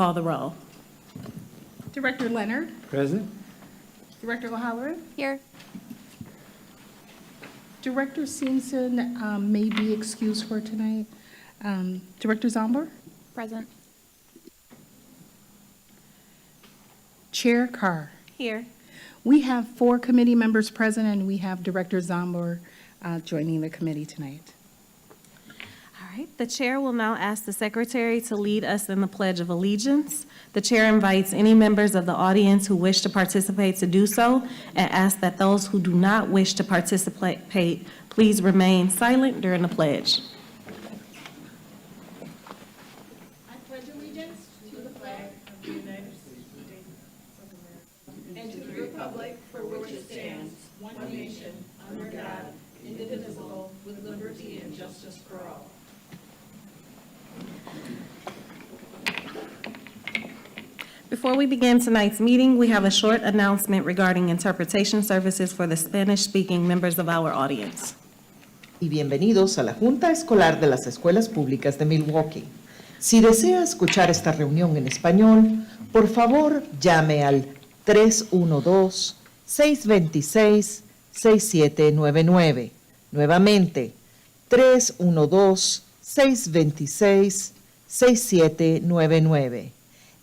Call the roll. Director Leonard. Present. Director O'Halloran. Here. Director Simpson may be excused for tonight. Director Zomber. Present. Chair Carr. Here. We have 4 committee members present, and we have Director Zomber joining the committee tonight. All right, the chair will now ask the secretary to lead us in the Pledge of Allegiance. The chair invites any members of the audience who wish to participate to do so and asks that those who do not wish to participate please remain silent during the pledge. I pledge allegiance to the flag of the United States and to the republic for which it stands, one nation, under God, indivisible, with liberty and justice for all. Before we begin tonight's meeting, we have a short announcement regarding interpretation services for the Spanish-speaking members of our audience. Y bienvenidos a la Junta Escolar de las Escuelas Públicas de Milwaukee. Si desea escuchar esta reunión en español, por favor llame al 312-626-6799. Nuevamente, 312-626-6799.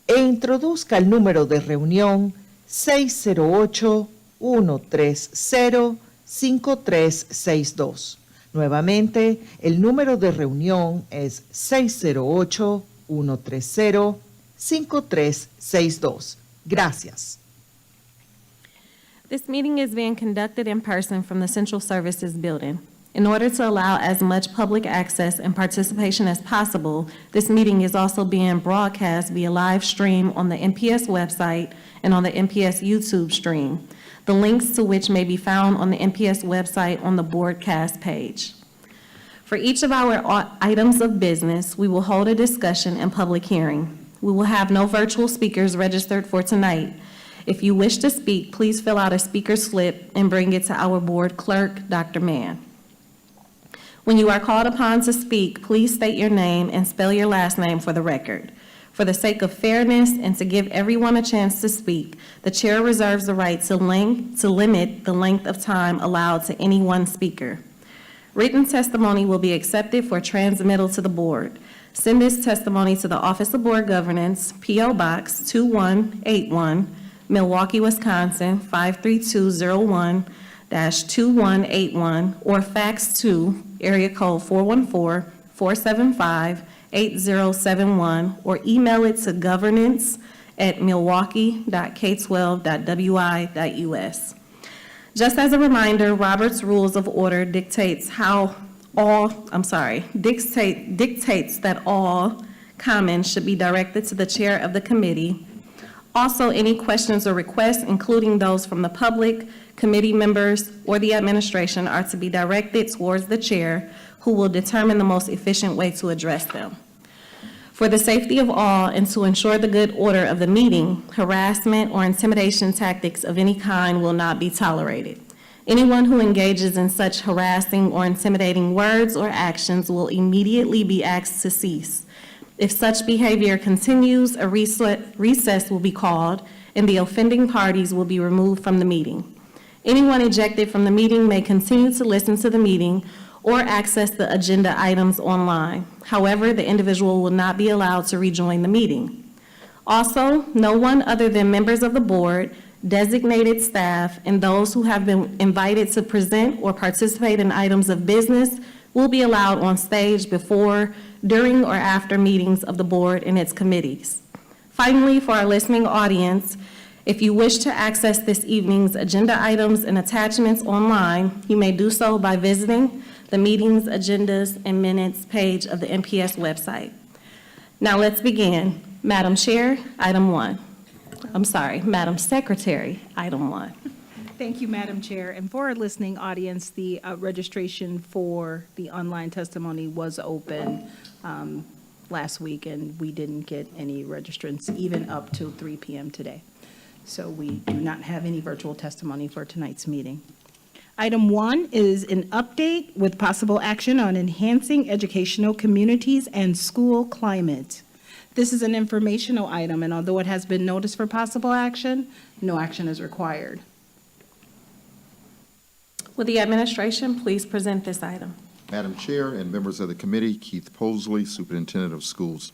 E introduzca el número de reunión 608-130-5362. Nuevamente, el número de reunión es 608-130-5362. Gracias. This meeting is being conducted in person from the Central Services Building. In order to allow as much public access and participation as possible, this meeting is also being broadcast via live stream on the MPS website and on the MPS YouTube stream, the links to which may be found on the MPS website on the broadcast page. For each of our items of business, we will hold a discussion and public hearing. We will have no virtual speakers registered for tonight. If you wish to speak, please fill out a speaker slip and bring it to our board clerk, Dr. Mann. When you are called upon to speak, please state your name and spell your last name for the record. For the sake of fairness and to give everyone a chance to speak, the chair reserves the right to limit the length of time allowed to any one speaker. Written testimony will be accepted for transmittal to the board. Send this testimony to the Office of Board Governance, P.O. Box 2181, Milwaukee, Wisconsin 53201-2181, or fax to area code 414-475-8071, or email it to governance@milwaukee.k12.wi.us. Just as a reminder, Robert's Rules of Order dictates that all comments should be directed to the chair of the committee. Also, any questions or requests, including those from the public, committee members, or the administration, are to be directed towards the chair, who will determine the most efficient way to address them. For the safety of all and to ensure the good order of the meeting, harassment or intimidation tactics of any kind will not be tolerated. Anyone who engages in such harassing or intimidating words or actions will immediately be asked to cease. If such behavior continues, a recess will be called, and the offending parties will be removed from the meeting. Anyone ejected from the meeting may continue to listen to the meeting or access the agenda items online. However, the individual will not be allowed to rejoin the meeting. Also, no one other than members of the board, designated staff, and those who have been invited to present or participate in items of business will be allowed on stage before, during, or after meetings of the board and its committees. Finally, for our listening audience, if you wish to access this evening's agenda items and attachments online, you may do so by visiting the meetings, agendas, and minutes page of the MPS website. Now let's begin. Madam Chair, item 1. Madam Secretary, item 1. Thank you, Madam Chair. And for our listening audience, the registration for the online testimony was open last week, and we didn't get any registrants even up to 3 p.m. today. So we do not have any virtual testimony for tonight's meeting. Item 1 is an update with possible action on enhancing educational communities and school climate. This is an informational item, and although it has been noticed for possible action, no action is required. Will the administration please present this item? Madam Chair and members of the committee, Keith Posley, Superintendent of Schools.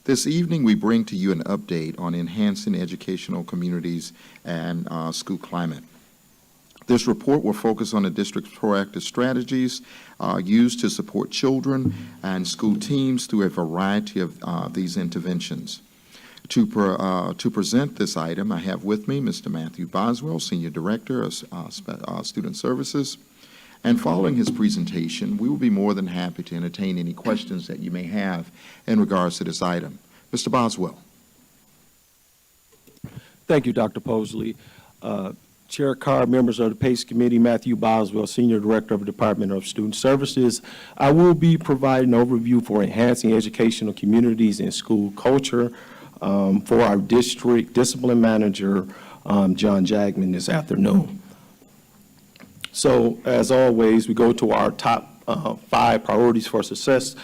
This evening, we bring to you an update on enhancing educational communities and school climate. This report will focus on the district's proactive strategies used to support children and school teams through a variety of these interventions. To present this item, I have with me Mr. Matthew Boswell, Senior Director of Student Services. And following his presentation, we will be more than happy to entertain any questions that you may have in regards to this item. Mr. Boswell. Thank you, Dr. Posley. Chair Carr, members of the PACE Committee, Matthew Boswell, Senior Director of the Department of Student Services. I will be providing an overview for enhancing educational communities and school culture for our district discipline manager, John Jagman, this afternoon. So, as always, we go to our top 5 priorities for success.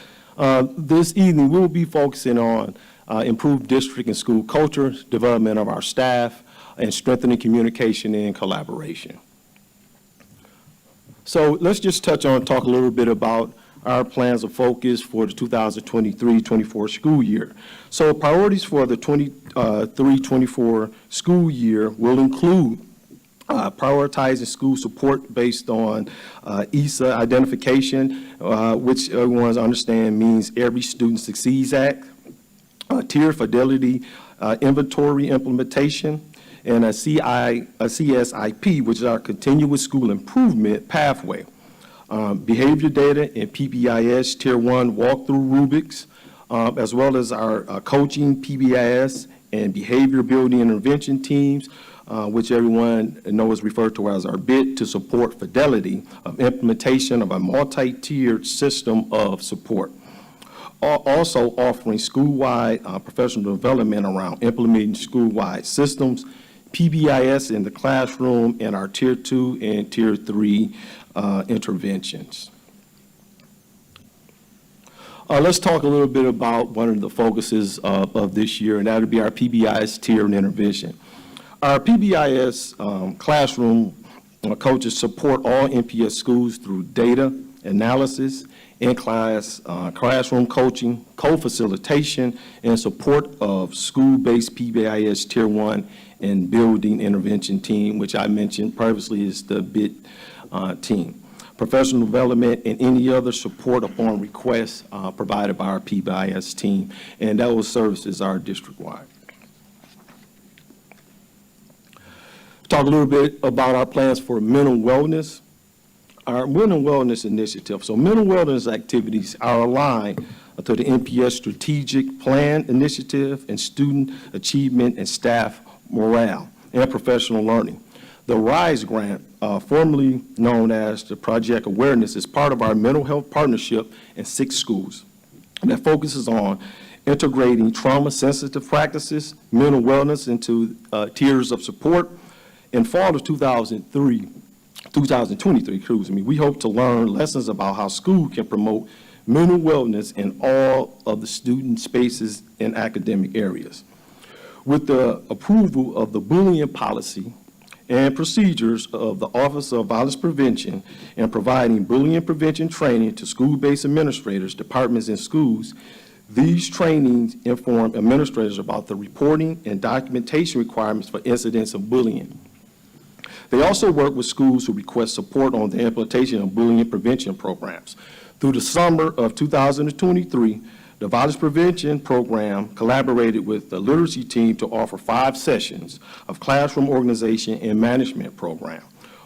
This evening, we will be focusing on improved district and school culture, development of our staff, and strengthening communication and collaboration. So let's just talk a little bit about our plans of focus for the 2023-24 school year. So priorities for the 23-24 school year will include prioritizing school support based on ESA identification, which everyone understands means Every Student Succeeds Act, tiered fidelity inventory implementation, and a CSIP, which is our Continuous School Improvement Pathway. Behavior data and PBIS Tier 1 walkthrough rubrics, as well as our coaching PBIS and behavior building intervention teams, which everyone knows is referred to as our BIT, to support fidelity of implementation of a multi-tiered system of support. Also offering school-wide professional development around implementing school-wide systems, PBIS in the classroom, and our Tier 2 and Tier 3 interventions. Let's talk a little bit about one of the focuses of this year, and that would be our PBIS tier and intervention. Our PBIS classroom coaches support all NPS schools through data analysis, in-class classroom coaching, co-facilitation, and support of school-based PBIS Tier 1 and building intervention team, which I mentioned previously is the BIT team. Professional development and any other support upon request provided by our PBIS team, and those services are district-wide. Talk a little bit about our plans for mental wellness. Our mental wellness initiative. So mental wellness activities are aligned to the NPS strategic plan initiative and student achievement and staff morale and professional learning. The RISE grant, formerly known as the Project Awareness, is part of our mental health partnership in 6 schools that focuses on integrating trauma-sensitive practices, mental wellness into tiers of support. In fall of 2023, we hope to learn lessons about how school can promote mental wellness in all of the student spaces and academic areas. With the approval of the bullying policy and procedures of the Office of Violence Prevention and providing bullying prevention training to school-based administrators, departments, and schools, these trainings inform administrators about the reporting and documentation requirements for incidents of bullying. They also work with schools who request support on the implementation of bullying prevention programs. Through the summer of 2023, the Violence Prevention Program collaborated with the literacy team to offer 5 sessions of classroom organization and management program.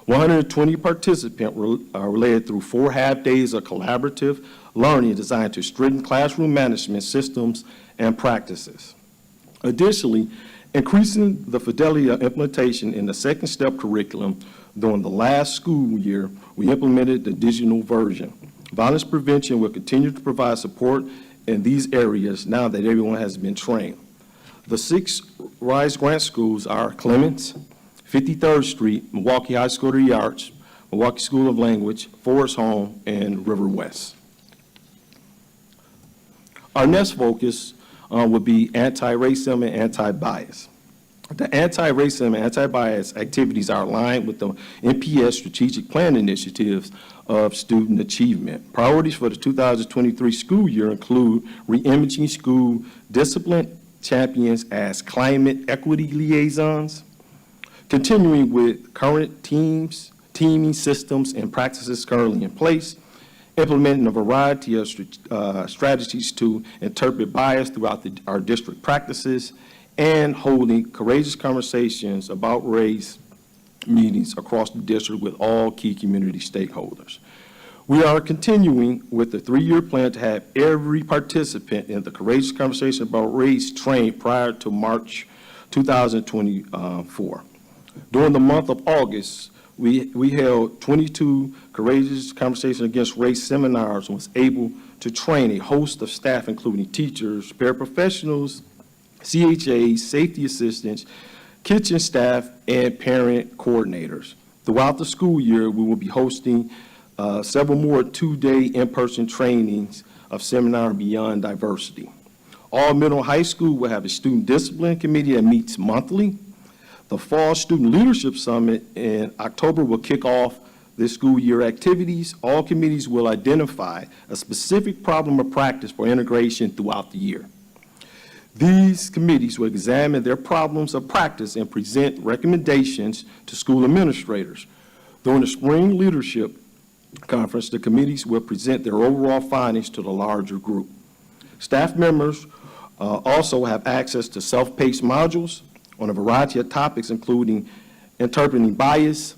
120 participants were related through 4 half-days of collaborative learning designed to strengthen classroom management systems and practices. Additionally, increasing the fidelity of implementation in the second step curriculum during the last school year, we implemented the digital version. Violence prevention will continue to provide support in these areas now that everyone has been trained. The 6 RISE grant schools are Clements, 53rd Street, Milwaukee High School of the Arts, Milwaukee School of Language, Forest Home, and River West. Our next focus would be anti-racism and anti-bias. The anti-racism and anti-bias activities are aligned with the NPS strategic plan initiatives of student achievement. Priorities for the 2023 school year include reimaging school discipline champions as climate equity liaisons, continuing with current teaming systems and practices currently in place, implementing a variety of strategies to interpret bias throughout our district practices, and holding courageous conversations about race meetings across the district with all key community stakeholders. We are continuing with the 3-year plan to have every participant in the courageous conversation about race trained prior to March 2024. During the month of August, we held 22 courageous conversations against race seminars and was able to train a host of staff, including teachers, paraprofessionals, CHAs, safety assistants, kitchen staff, and parent coordinators. Throughout the school year, we will be hosting several more 2-day in-person trainings of Seminar Beyond Diversity. All middle and high school will have a student discipline committee that meets monthly. The Fall Student Leadership Summit in October will kick off this school year activities. All committees will identify a specific problem or practice for integration throughout the year. These committees will examine their problems of practice and present recommendations to school administrators. During the Spring Leadership Conference, the committees will present their overall findings to the larger group. Staff members also have access to self-paced modules on a variety of topics, including interpreting bias,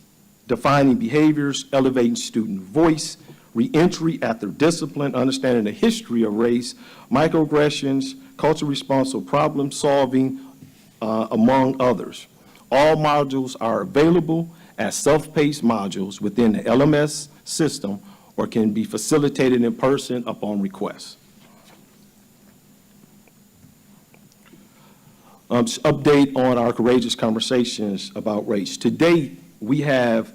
defining behaviors, elevating student voice, reentry after discipline, understanding the history of race, microaggressions, culturally responsible problem solving, among others. All modules are available as self-paced modules within the LMS system or can be facilitated in person upon request. Update on our courageous conversations about race. To date, we have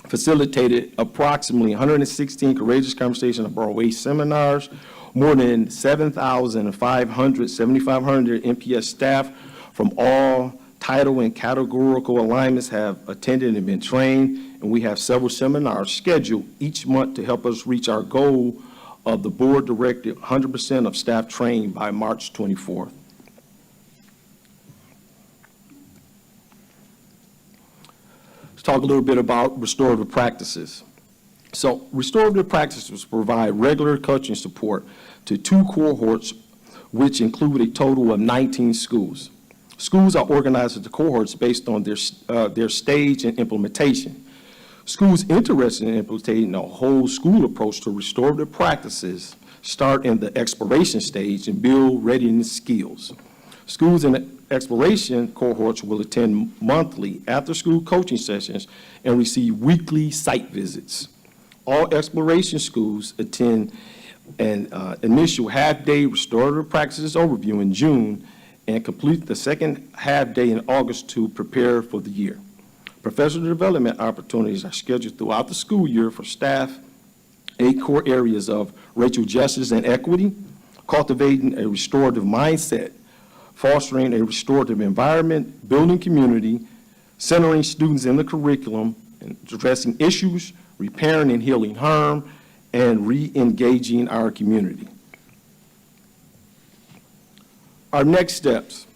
facilitated approximately 116 courageous conversations about race seminars. More than 7,500 NPS staff from all title and categorical alignments have attended and been trained, and we have several seminars scheduled each month to help us reach our goal of the board-directed 100% of staff trained by March 24th. Let's talk a little bit about restorative practices. So restorative practices provide regular coaching support to 2 cohorts, which include a total of 19 schools. Schools are organized into cohorts based on their stage and implementation. Schools interested in implementing a whole school approach to restorative practices start in the exploration stage and build readiness skills. Schools in the exploration cohorts will attend monthly after-school coaching sessions and receive weekly site visits. All exploration schools attend an initial half-day restorative practices overview in June and complete the second half-day in August to prepare for the year. Professional development opportunities are scheduled throughout the school year for staff. 8 core areas of racial justice and equity, cultivating a restorative mindset, fostering a restorative environment, building community, centering students in the curriculum, and addressing issues, repairing and healing harm, and re-engaging our community. Our next steps.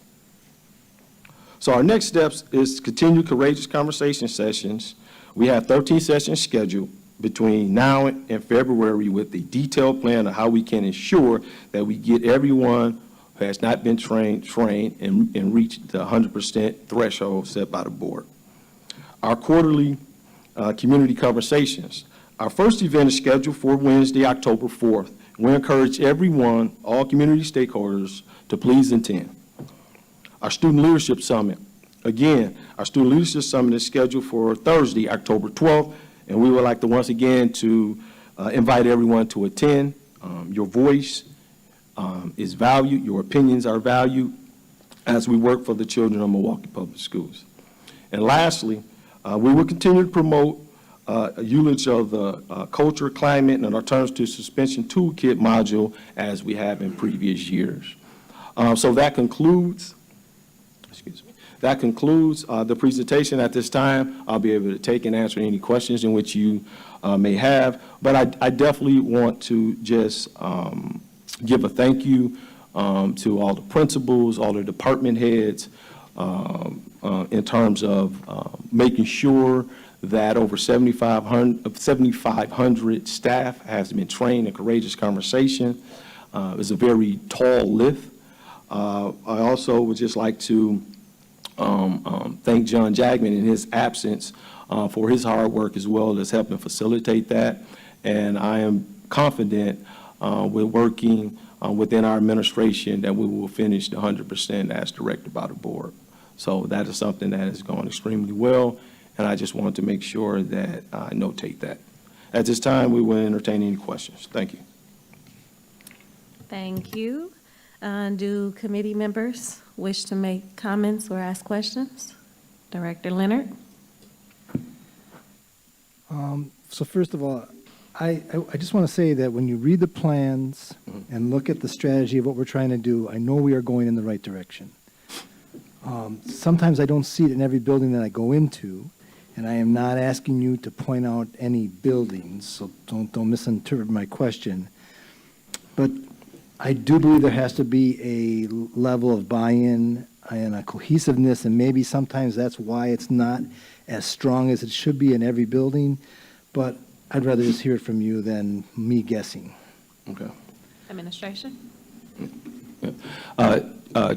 So our next steps is to continue courageous conversation sessions. We have 13 sessions scheduled between now and February with a detailed plan of how we can ensure that we get everyone who has not been trained and reach the 100% threshold set by the board. Our quarterly community conversations. Our first event is scheduled for Wednesday, October 4th. We encourage everyone, all community stakeholders, to please attend. Our Student Leadership Summit. Again, our Student Leadership Summit is scheduled for Thursday, October 12th, and we would like to once again to invite everyone to attend. Your voice is valued, your opinions are valued as we work for the children of Milwaukee Public Schools. And lastly, we will continue to promote a usage of the culture, climate, and alternatives to suspension toolkit module as we have in previous years. So that concludes, that concludes the presentation. At this time, I'll be able to take and answer any questions in which you may have. But I definitely want to just give a thank you to all the principals, all the department heads, in terms of making sure that over 7,500 staff has been trained in courageous conversation. It's a very tall lift. I also would just like to thank John Jagman in his absence for his hard work as well as helping facilitate that. And I am confident with working within our administration that we will finish the 100% as directed by the board. So that is something that has gone extremely well, and I just wanted to make sure that I notate that. At this time, we will entertain any questions. Thank you. Thank you. Do committee members wish to make comments or ask questions? Director Leonard? So first of all, I just want to say that when you read the plans and look at the strategy of what we're trying to do, I know we are going in the right direction. Sometimes I don't see it in every building that I go into, and I am not asking you to point out any buildings, so don't misinterpret my question. But I do believe there has to be a level of buy-in and a cohesiveness, and maybe sometimes that's why it's not as strong as it should be in every building, but I'd rather just hear it from you than me guessing. Okay. Administration?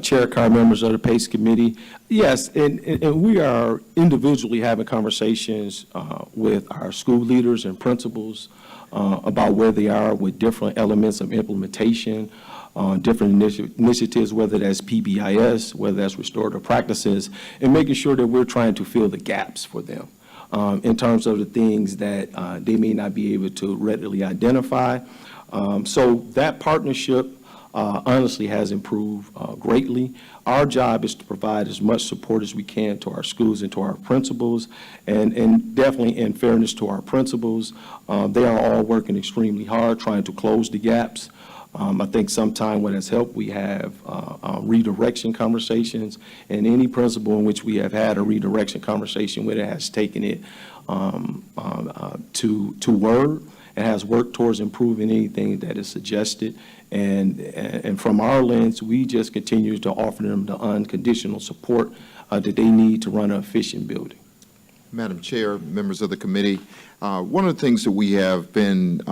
Chair, Carr, members of the PACE Committee, yes, and we are individually having conversations with our school leaders and principals about where they are with different elements of implementation, different initiatives, whether that's PBIS, whether that's restorative practices, and making sure that we're trying to fill the gaps for them in terms of the things that they may not be able to readily identify. So that partnership honestly has improved greatly. Our job is to provide as much support as we can to our schools and to our principals, and definitely in fairness to our principals, they are all working extremely hard trying to close the gaps. I think sometime what has helped, we have redirection conversations, and any principal in which we have had a redirection conversation with it has taken it to word and has worked towards improving anything that is suggested. And from our lens, we just continue to offer them the unconditional support that they need to run an efficient building. Madam Chair, members of the committee, one of the things that we have been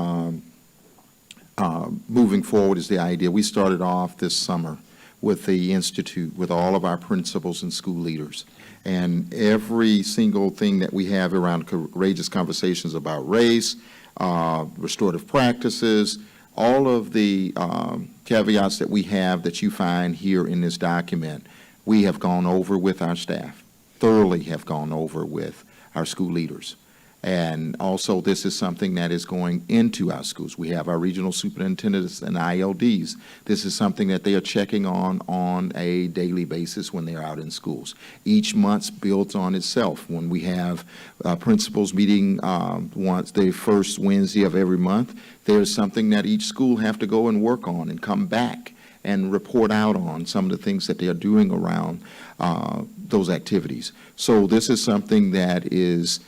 moving forward is the idea. We started off this summer with the Institute, with all of our principals and school leaders. And every single thing that we have around courageous conversations about race, restorative practices, all of the caveats that we have that you find here in this document, we have gone over with our staff, thoroughly have gone over with our school leaders. And also, this is something that is going into our schools. We have our regional superintendents and ILDs. This is something that they are checking on a daily basis when they're out in schools. Each month builds on itself. When we have principals meeting once the first Wednesday of every month, there's something that each school have to go and work on and come back and report out on some of the things that they are doing around those activities. So this is something that is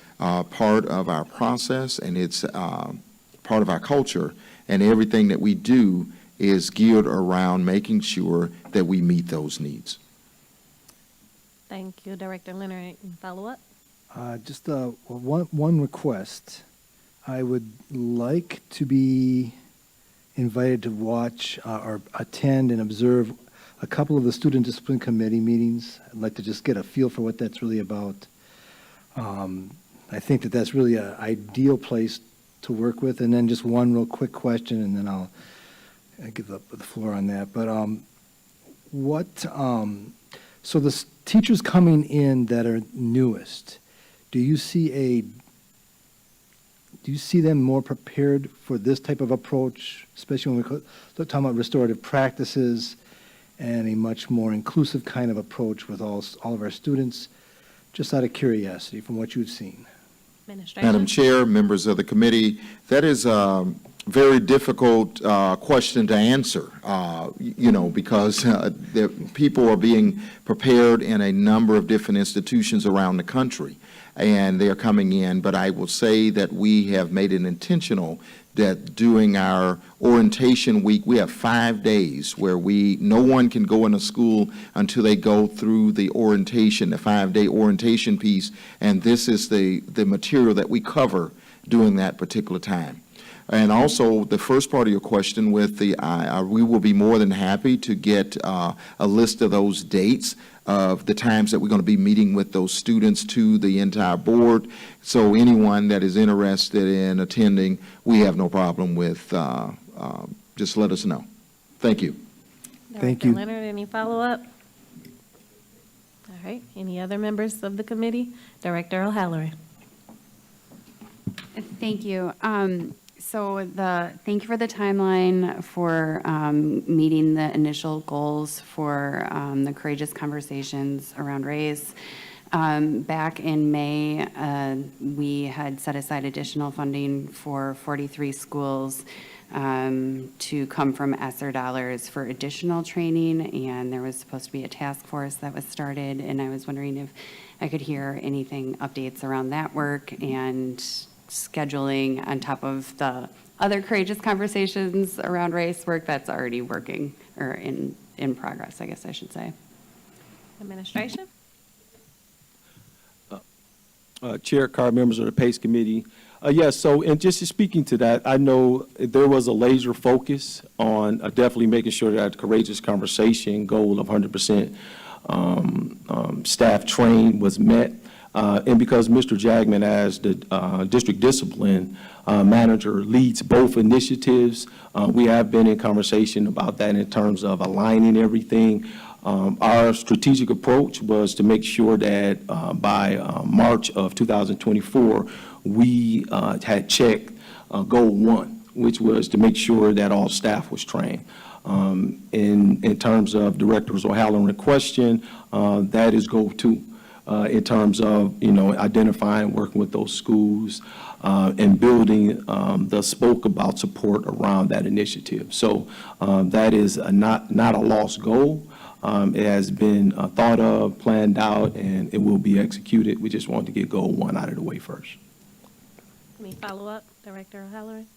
part of our process, and it's part of our culture, and everything that we do is geared around making sure that we meet those needs. Thank you. Director Leonard, follow up? Just one request. I would like to be invited to watch or attend and observe a couple of the Student Discipline Committee meetings. I'd like to just get a feel for what that's really about. I think that that's really an ideal place to work with. And then just one real quick question, and then I'll give the floor on that. But so the teachers coming in that are newest, do you see them more prepared for this type of approach, especially when we're talking about restorative practices and a much more inclusive kind of approach with all of our students? Just out of curiosity from what you've seen. Administration? Madam Chair, members of the committee, that is very difficult question to answer, because people are being prepared in a number of different institutions around the country, and they are coming in. But I will say that we have made it intentional that during our orientation week, we have 5 days where no one can go into school until they go through the orientation, the 5-day orientation piece, and this is the material that we cover during that particular time. And also, the first part of your question with we will be more than happy to get a list of those dates of the times that we're going to be meeting with those students to the entire board. So anyone that is interested in attending, we have no problem with, just let us know. Thank you. Thank Director you. Leonard, any follow-up? All right, any other members of the committee? Director O'Halloran. Thank you. Thank you for the timeline for meeting the initial goals for the courageous conversations around race. Back in May, we had set aside additional funding for 43 schools to come from ESSER dollars for additional training, and there was supposed to be a task force that was started, and I was wondering if I could hear anything, updates around that work and scheduling on top of the other courageous conversations around race work that's already working, or in progress, I guess I should say. Administration? Chair, Carr, members of the PACE Committee. Yes, so, and just speaking to that, I know there was a laser focus on definitely making sure that courageous conversation goal of 100% staff trained was met. And because Mr. Jagman, as the district discipline manager, leads both initiatives, we have been in conversation about that in terms of aligning everything. Our strategic approach was to make sure that by March of 2024, we had checked goal 1, which was to make sure that all staff was trained. In terms of Director O'Halloran's question, that is goal 2. In terms of, identifying, working with those schools, and building the spoke about support around that initiative. So that is not a lost goal. It has been thought of, planned out, and it will be executed. We just want to get goal 1 out of the way first. Any follow-up, Director O'Halloran?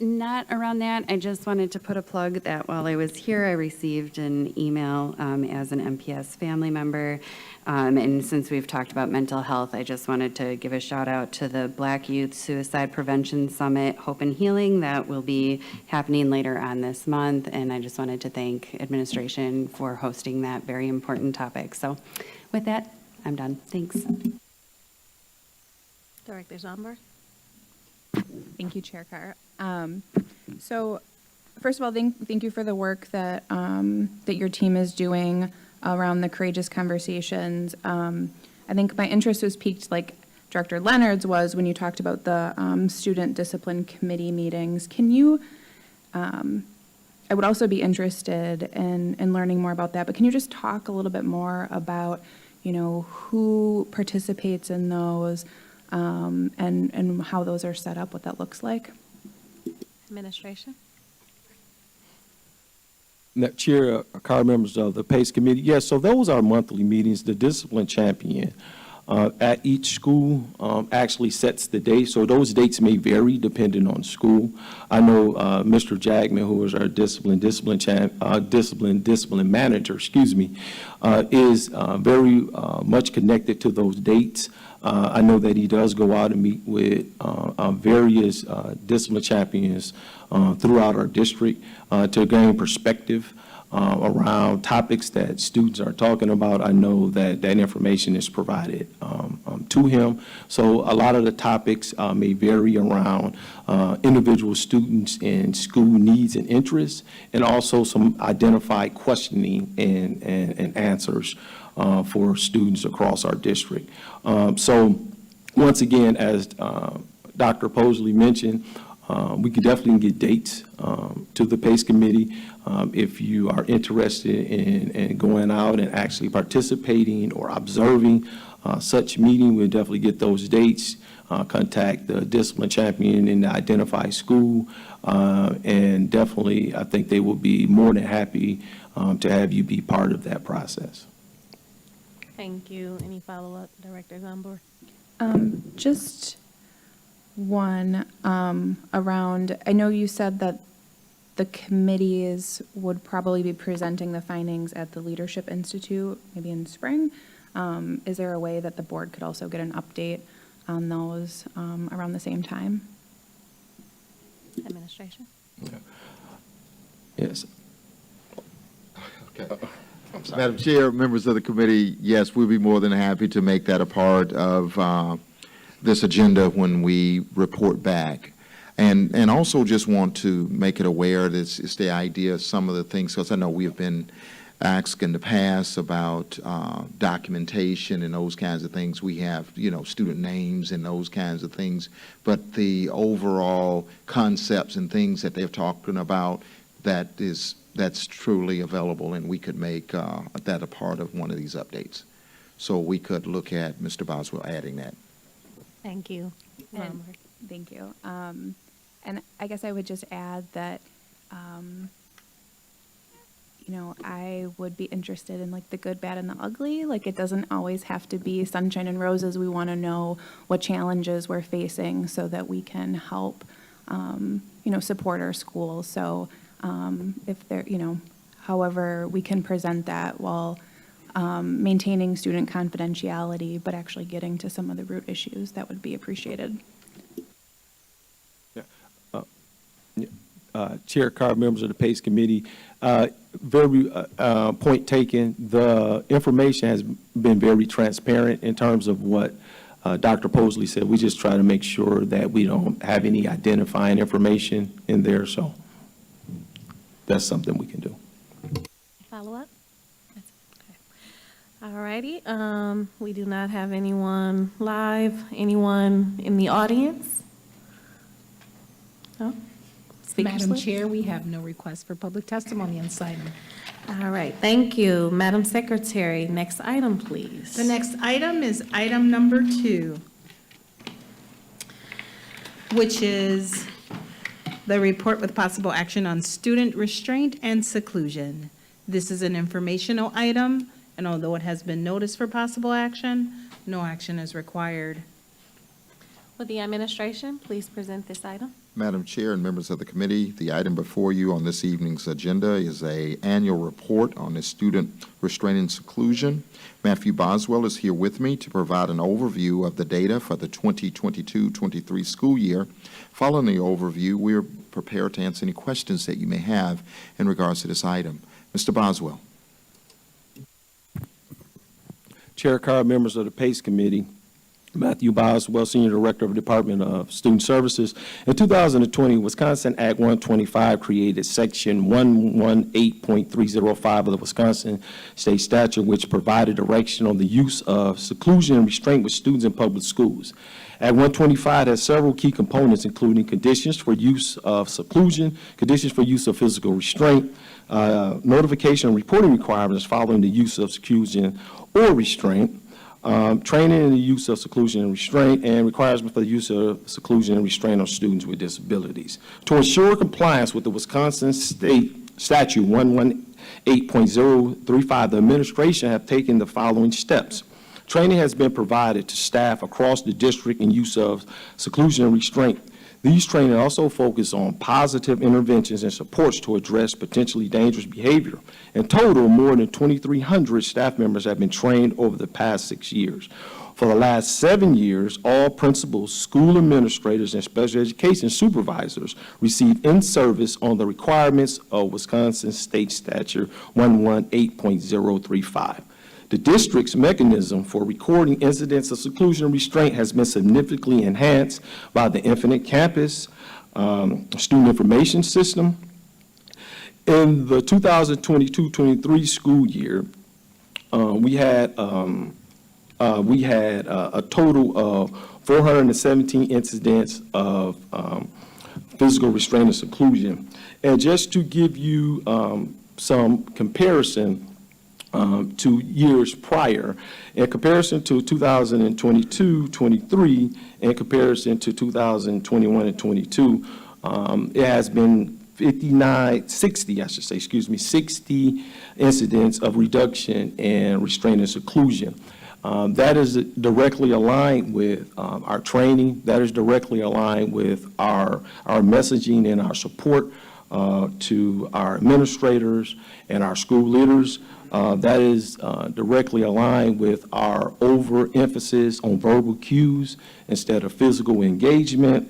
Not around that. I just wanted to put a plug that while I was here, I received an email as an MPS family member. And since we've talked about mental health, I just wanted to give a shout out to the Black Youth Suicide Prevention Summit, Hope and Healing, that will be happening later on this month. And I just wanted to thank administration for hosting that very important topic. So with that, I'm done. Thanks. Director Zomber? Thank you, Chair Carr. So, first of all, thank you for the work that that your team is doing around the courageous conversations. I think my interest was piqued, like Director Leonard's was, when you talked about the student discipline committee meetings. Can you? I would also be interested in learning more about that. But can you just talk a little bit more about, who participates in those? And how those are set up, what that looks like. Administration? Chair, Carr, members of the PACE Committee, yes, so those are monthly meetings. The discipline champion at each school actually sets the date, so those dates may vary depending on school. I know Mr. Jagman, who is our discipline manager, is very much connected to those dates. I know that he does go out and meet with various discipline champions throughout our district to gain perspective around topics that students are talking about. I know that that information is provided to him. So a lot of the topics may vary around individual students and school needs and interests, and also some identified questioning and answers for students across our district. So once again, as Dr. Posley mentioned, we could definitely get dates to the PACE Committee. If you are interested in going out and actually participating or observing such meeting, we'll definitely get those dates. contact the discipline champion in the identified school. And definitely, I think they will be more than happy to have you be part of that process. Thank you. Any follow-up, Director Zambor? Just one around, I know you said that the committees would probably be presenting the findings at the Leadership Institute, maybe in spring. Is there a way that the board could also get an update on those around the same time? Administration? Yes. Madam Chair, members of the committee, yes, we'll be more than happy to make that a part of this agenda when we report back. And also just want to make it aware that it's the idea of some of the things, because I know we have been asked in the past about documentation and those kinds of things. We have, student names and those kinds of things. But the overall concepts and things that they're talking about, that's truly available, and we could make that a part of one of these updates. So we could look at Mr. Boswell adding that. Thank you. And- Thank you. And I guess I would just add that, I would be interested in like the good, bad, and the ugly. Like, it doesn't always have to be sunshine and roses. We want to know what challenges we're facing so that we can help, support our schools. So if there, however we can present that while maintaining student confidentiality, but actually getting to some of the root issues, that would be appreciated. Chair Carr, members of the PACE Committee, very point taken. The information has been very transparent in terms of what Dr. Posley said. We just try to make sure that we don't have any identifying information in there, so that's something we can do. Follow-up? Okay. All righty. We do not have anyone live. Anyone in the audience? No? Speakers Madam list? Chair, we have no request for public testimony on this item. All right, thank you. Madam Secretary, next item, please. The next item is item number 2, which is the report with possible action on student restraint and seclusion. This is an informational item, and although it has been noticed for possible action, no action is required. Would the administration please present this item? Madam Chair and members of the committee, the item before you on this evening's agenda is an annual report on the student restraint and seclusion. Matthew Boswell is here with me to provide an overview of the data for the 2022-23 school year. Following the overview, we are prepared to answer any questions that you may have in regards to this item. Mr. Boswell. Chair Carr, members of the PACE Committee, Matthew Boswell, Senior Director of the Department of Student Services. In 2020, Wisconsin Act 125 created Section 118.305 of the Wisconsin State Statute, which provided direction on the use of seclusion and restraint with students in public schools. Act 125 has several key components, including conditions for use of seclusion, conditions for use of physical restraint, notification and reporting requirements following the use of seclusion or restraint, training in the use of seclusion and restraint, and requirements for the use of seclusion and restraint on students with disabilities. To ensure compliance with the Wisconsin State Statute 118.035, the administration have taken the following steps. Training has been provided to staff across the district in use of seclusion and restraint. These training also focus on positive interventions and supports to address potentially dangerous behavior. In total, more than 2,300 staff members have been trained over the past 6 years. For the last 7 years, all principals, school administrators, and special education supervisors receive in-service on the requirements of Wisconsin State Statute 118.035. The district's mechanism for recording incidents of seclusion and restraint has been significantly enhanced by the Infinite Campus Student Information System. In the 2022-23 school year, we had a total of 417 incidents of physical restraint and seclusion. And just to give you some comparison, to years prior. In comparison to 2022-23, in comparison to 2021 and 22, it has been 60 incidents of reduction in restraint and seclusion. That is directly aligned with our training. That is directly aligned with our messaging and our support to our administrators and our school leaders. That is directly aligned with our overemphasis on verbal cues instead of physical engagement.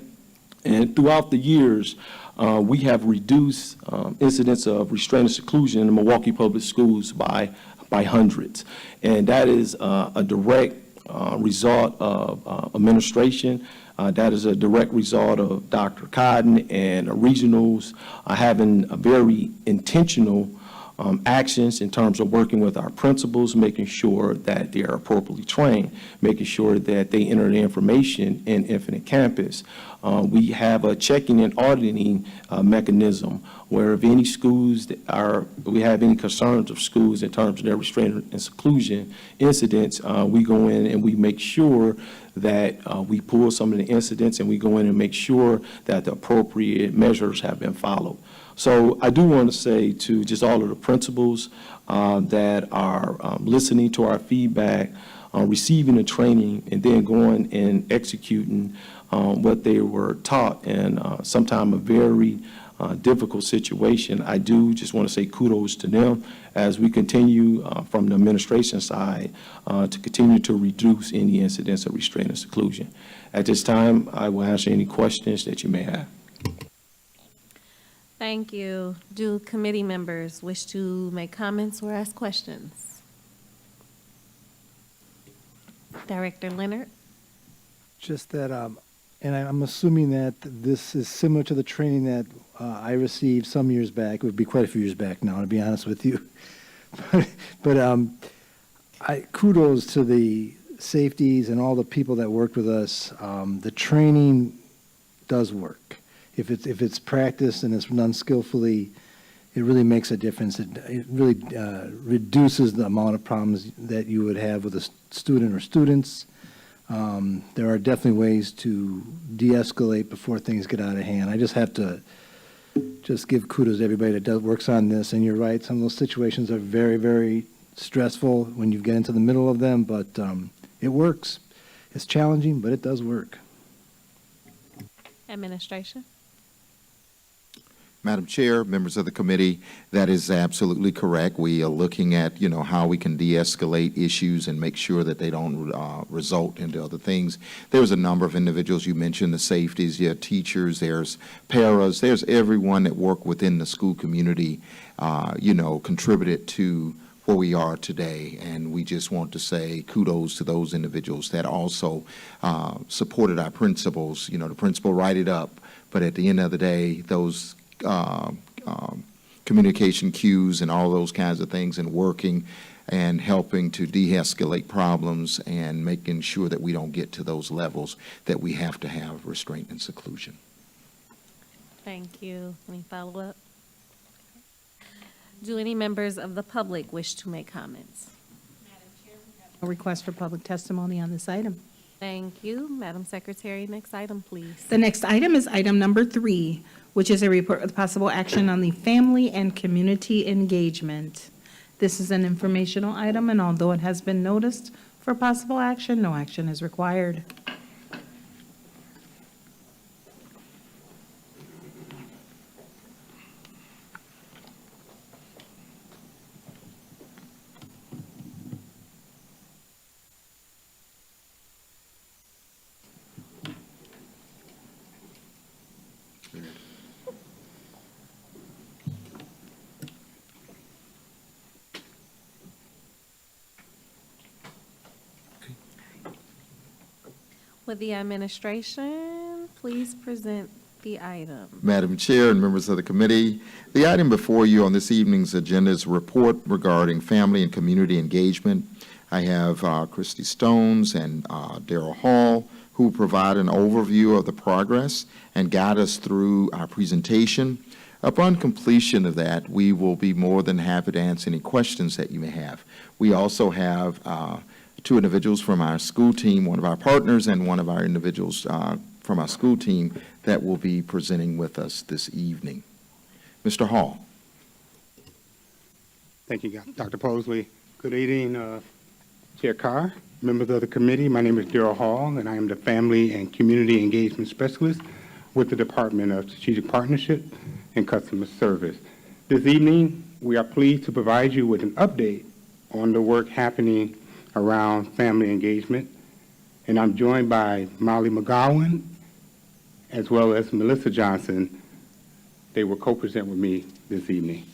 And throughout the years, we have reduced incidents of restraint and seclusion in the Milwaukee Public Schools by hundreds. And that is a direct result of administration. That is a direct result of Dr. Cotton and regionals having a very intentional actions in terms of working with our principals, making sure that they are appropriately trained, making sure that they enter the information in Infinite Campus. We have a checking and auditing mechanism where if any schools we have any concerns of schools in terms of their restraint and seclusion incidents, we go in and we make sure that we pull some of the incidents and we go in and make sure that the appropriate measures have been followed. So I do want to say to just all of the principals that are listening to our feedback, receiving the training, and then going and executing what they were taught in sometimes a very difficult situation. I do just want to say kudos to them as we continue from the administration side to continue to reduce any incidents of restraint and seclusion. At this time, I will answer any questions that you may have. Thank you. Do committee members wish to make comments or ask questions? Director Leonard? Just that, and I'm assuming that this is similar to the training that I received some years back. It would be quite a few years back now, to be honest with you. but kudos to the safeties and all the people that worked with us. The training does work. If it's practiced and it's done skillfully, it really makes a difference. It really reduces the amount of problems that you would have with a student or students. There are definitely ways to de-escalate before things get out of hand. I just have to give kudos to everybody that works on this. And you're right, some of those situations are very, very stressful when you get into the middle of them, but it works. It's challenging, but it does work. Administration? Madam Chair, members of the committee, that is absolutely correct. We are looking at, how we can de-escalate issues and make sure that they don't result into other things. There's a number of individuals. You mentioned the safeties. You have teachers. There's paras. There's everyone that work within the school community, contributed to where we are today. And we just want to say kudos to those individuals that also supported our principals. The principal write it up, but at the end of the day, those communication cues and all those kinds of things, and working and helping to de-escalate problems and making sure that we don't get to those levels that we have to have restraint and seclusion. Thank you. Any follow-up? Do any members of the public wish to make comments? A request for public testimony on this item. Thank you. Madam Secretary, next item, please. The next item is item number 3, which is a report with possible action on the family and community engagement. This is an informational item, and although it has been noticed for possible action, no action is required. Would the administration please present the item? Madam Chair and members of the committee, the item before you on this evening's agenda is a report regarding family and community engagement. I have Christy Stones and Darrell Hall, who will provide an overview of the progress and guide us through our presentation. Upon completion of that, we will be more than happy to answer any questions that you may have. We also have two individuals from our school team, one of our partners and one of our individuals from our school team that will be presenting with us this evening. Mr. Hall. Thank you, Dr. Posley. Good evening, Chair Carr, members of the committee. My name is Darrell Hall, and I am the Family and Community Engagement Specialist with the Department of Strategic Partnership and Customer Service. This evening, we are pleased to provide you with an update on the work happening around family engagement, and I'm joined by Molly McGowan as well as Melissa Johnson. They will co-present with me this evening.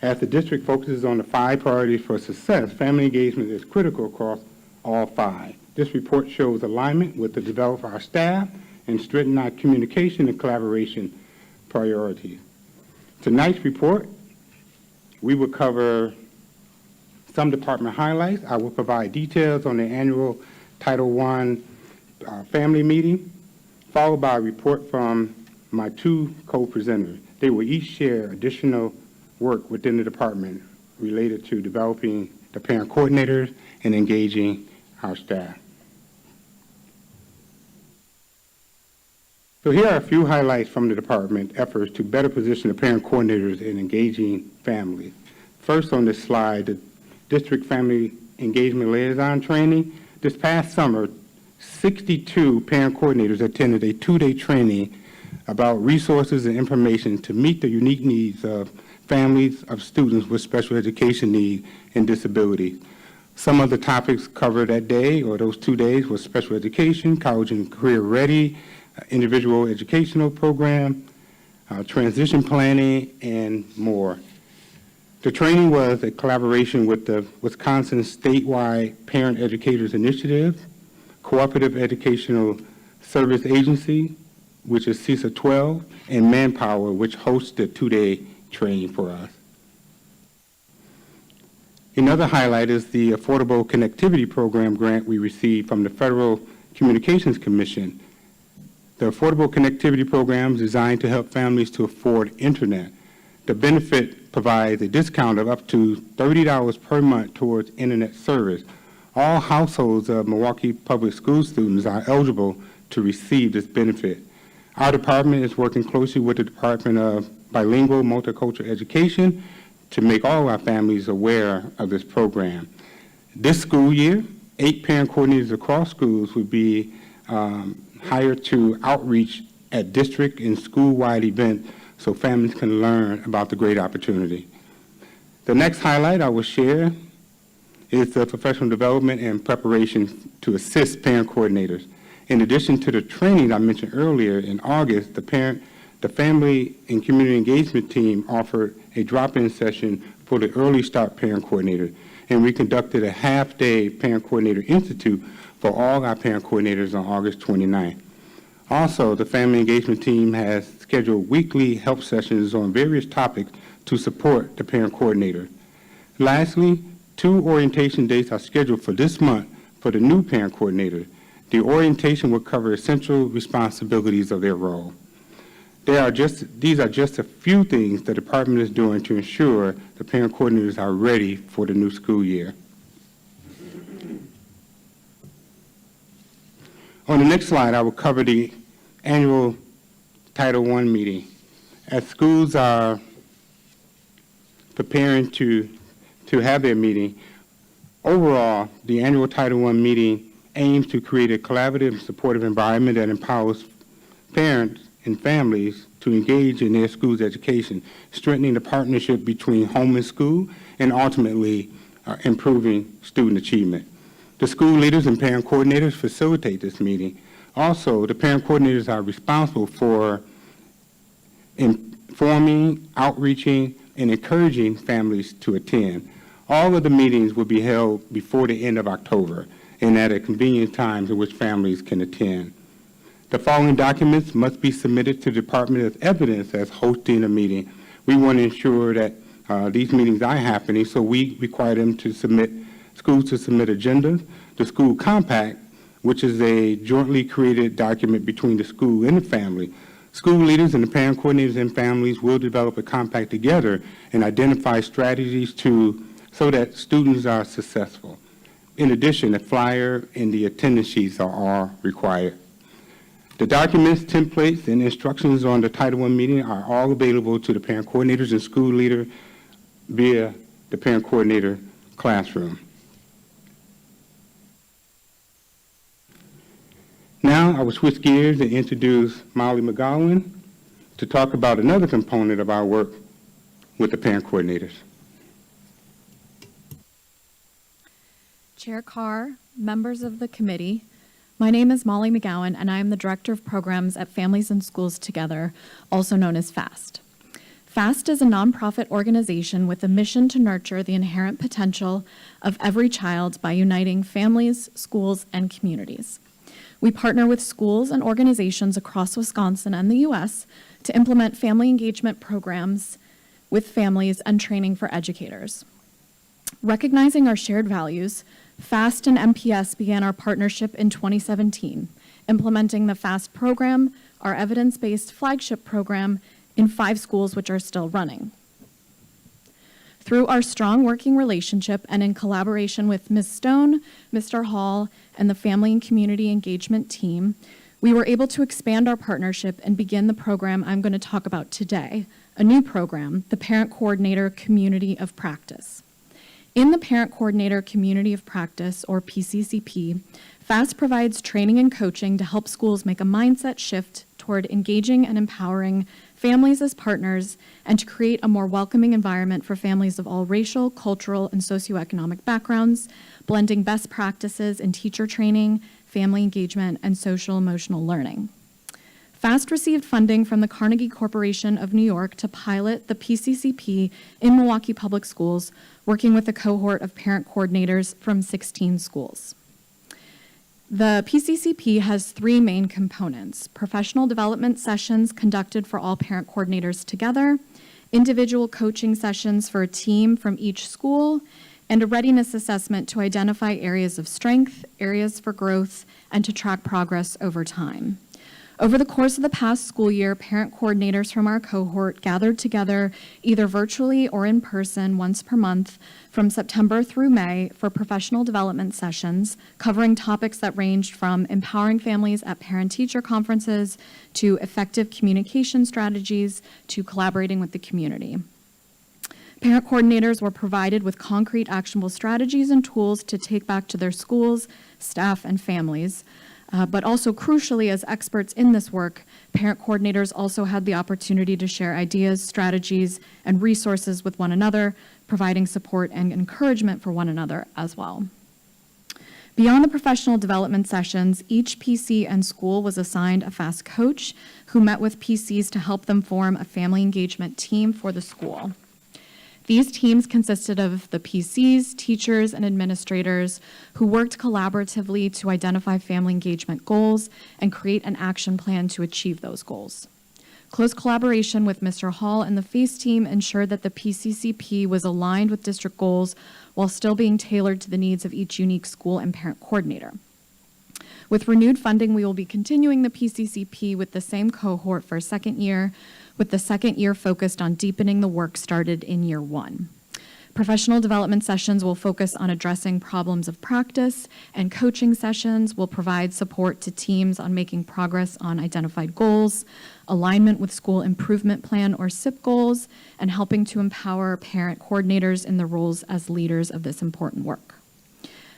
As the district focuses on the 5 priorities for success, family engagement is critical across all 5. This report shows alignment with the development of our staff and strengthen our communication and collaboration priorities. Tonight's report, we will cover some department highlights. I will provide details on the annual Title I family meeting, followed by a report from my 2 co-presenters. They will each share additional work within the department related to developing the parent coordinators and engaging our staff. So here are a few highlights from the department efforts to better position the parent coordinators in engaging families. First on this slide, the District Family Engagement Liaison Training. This past summer, 62 parent coordinators attended a 2-day training about resources and information to meet the unique needs of families of students with special education needs and disabilities. Some of the topics covered that day or those 2 days was special education, college and career ready, individual educational program, transition planning, and more. The training was a collaboration with the Wisconsin statewide Parent Educators Initiative, Cooperative Educational Service Agency, which is CISA 12, and Manpower, which hosts the 2-day training for us. Another highlight is the Affordable Connectivity Program grant we received from the Federal Communications Commission. The Affordable Connectivity Program is designed to help families to afford internet. The benefit provides a discount of up to $30 per month towards internet service. All households of Milwaukee Public School students are eligible to receive this benefit. Our department is working closely with the Department of Bilingual Multicultural Education to make all our families aware of this program. This school year, 8 parent coordinators across schools will be hired to outreach at district and school-wide events so families can learn about the great opportunity. The next highlight I will share is the professional development and preparation to assist parent coordinators. In addition to the training I mentioned earlier, in August, the Family and Community Engagement team offered a drop-in session for the Early Start Parent Coordinator, and we conducted a half-day Parent Coordinator Institute for all our parent coordinators on August 29th. Also, the Family Engagement team has scheduled weekly help sessions on various topics to support the parent coordinator. Lastly, 2 orientation dates are scheduled for this month for the new parent coordinator. The orientation will cover essential responsibilities of their role. These are just a few things the department is doing to ensure the parent coordinators are ready for the new school year. On the next slide, I will cover the annual Title I meeting. As schools are preparing to have their meeting, overall, the annual Title I meeting aims to create a collaborative and supportive environment that empowers parents and families to engage in their school's education, strengthening the partnership between home and school, and ultimately improving student achievement. The school leaders and parent coordinators facilitate this meeting. Also, the parent coordinators are responsible for informing, outreaching, and encouraging families to attend. All of the meetings will be held before the end of October and at a convenient time in which families can attend. The following documents must be submitted to the department as evidence as hosting a meeting. We want to ensure that these meetings are happening, so we require them to schools to submit agendas, the school compact, which is a jointly created document between the school and the family. School leaders and the parent coordinators and families will develop a compact together and identify strategies so that students are successful. In addition, the flyer and the attendance sheets are all required. The documents, templates, and instructions on the Title I meeting are all available to the parent coordinators and school leader via the parent coordinator classroom. Now, I will switch gears and introduce Molly McGowan to talk about another component of our work with the parent coordinators. Chair Carr, members of the committee, my name is Molly McGowan, and I am the Director of Programs at Families and Schools Together, also known as FAST. FAST is a nonprofit organization with a mission to nurture the inherent potential of every child by uniting families, schools, and communities. We partner with schools and organizations across Wisconsin and the U.S. to implement family engagement programs with families and training for educators. Recognizing our shared values, FAST and MPS began our partnership in 2017, implementing the FAST program, our evidence-based flagship program, in 5 schools which are still running. Through our strong working relationship and in collaboration with Ms. Stone, Mr. Hall, and the Family and Community Engagement team, we were able to expand our partnership and begin the program I'm going to talk about today, a new program, the Parent Coordinator Community of Practice. In the Parent Coordinator Community of Practice, or PCCP, FAST provides training and coaching to help schools make a mindset shift toward engaging and empowering families as partners and to create a more welcoming environment for families of all racial, cultural, and socioeconomic backgrounds, blending best practices in teacher training, family engagement, and social-emotional learning. FAST received funding from the Carnegie Corporation of New York to pilot the PCCP in Milwaukee Public Schools, working with a cohort of parent coordinators from 16 schools. The PCCP has 3 main components: professional development sessions conducted for all parent coordinators together, individual coaching sessions for a team from each school, and a readiness assessment to identify areas of strength, areas for growth, and to track progress over time. Over the course of the past school year, parent coordinators from our cohort gathered together either virtually or in person once per month from September through May for professional development sessions covering topics that ranged from empowering families at parent-teacher conferences to effective communication strategies to collaborating with the community. Parent coordinators were provided with concrete actionable strategies and tools to take back to their schools, staff, and families. But also crucially, as experts in this work, parent coordinators also had the opportunity to share ideas, strategies, and resources with one another, providing support and encouragement for one another as well. Beyond the professional development sessions, each PC and school was assigned a FAST coach who met with PCs to help them form a family engagement team for the school. These teams consisted of the PCs, teachers, and administrators who worked collaboratively to identify family engagement goals and create an action plan to achieve those goals. Close collaboration with Mr. Hall and the FACE team ensured that the PCCP was aligned with district goals while still being tailored to the needs of each unique school and parent coordinator. With renewed funding, we will be continuing the PCCP with the same cohort for a second year, with the second year focused on deepening the work started in year 1. Professional development sessions will focus on addressing problems of practice, and coaching sessions will provide support to teams on making progress on identified goals, alignment with school improvement plan or SIP goals, and helping to empower parent coordinators in their roles as leaders of this important work.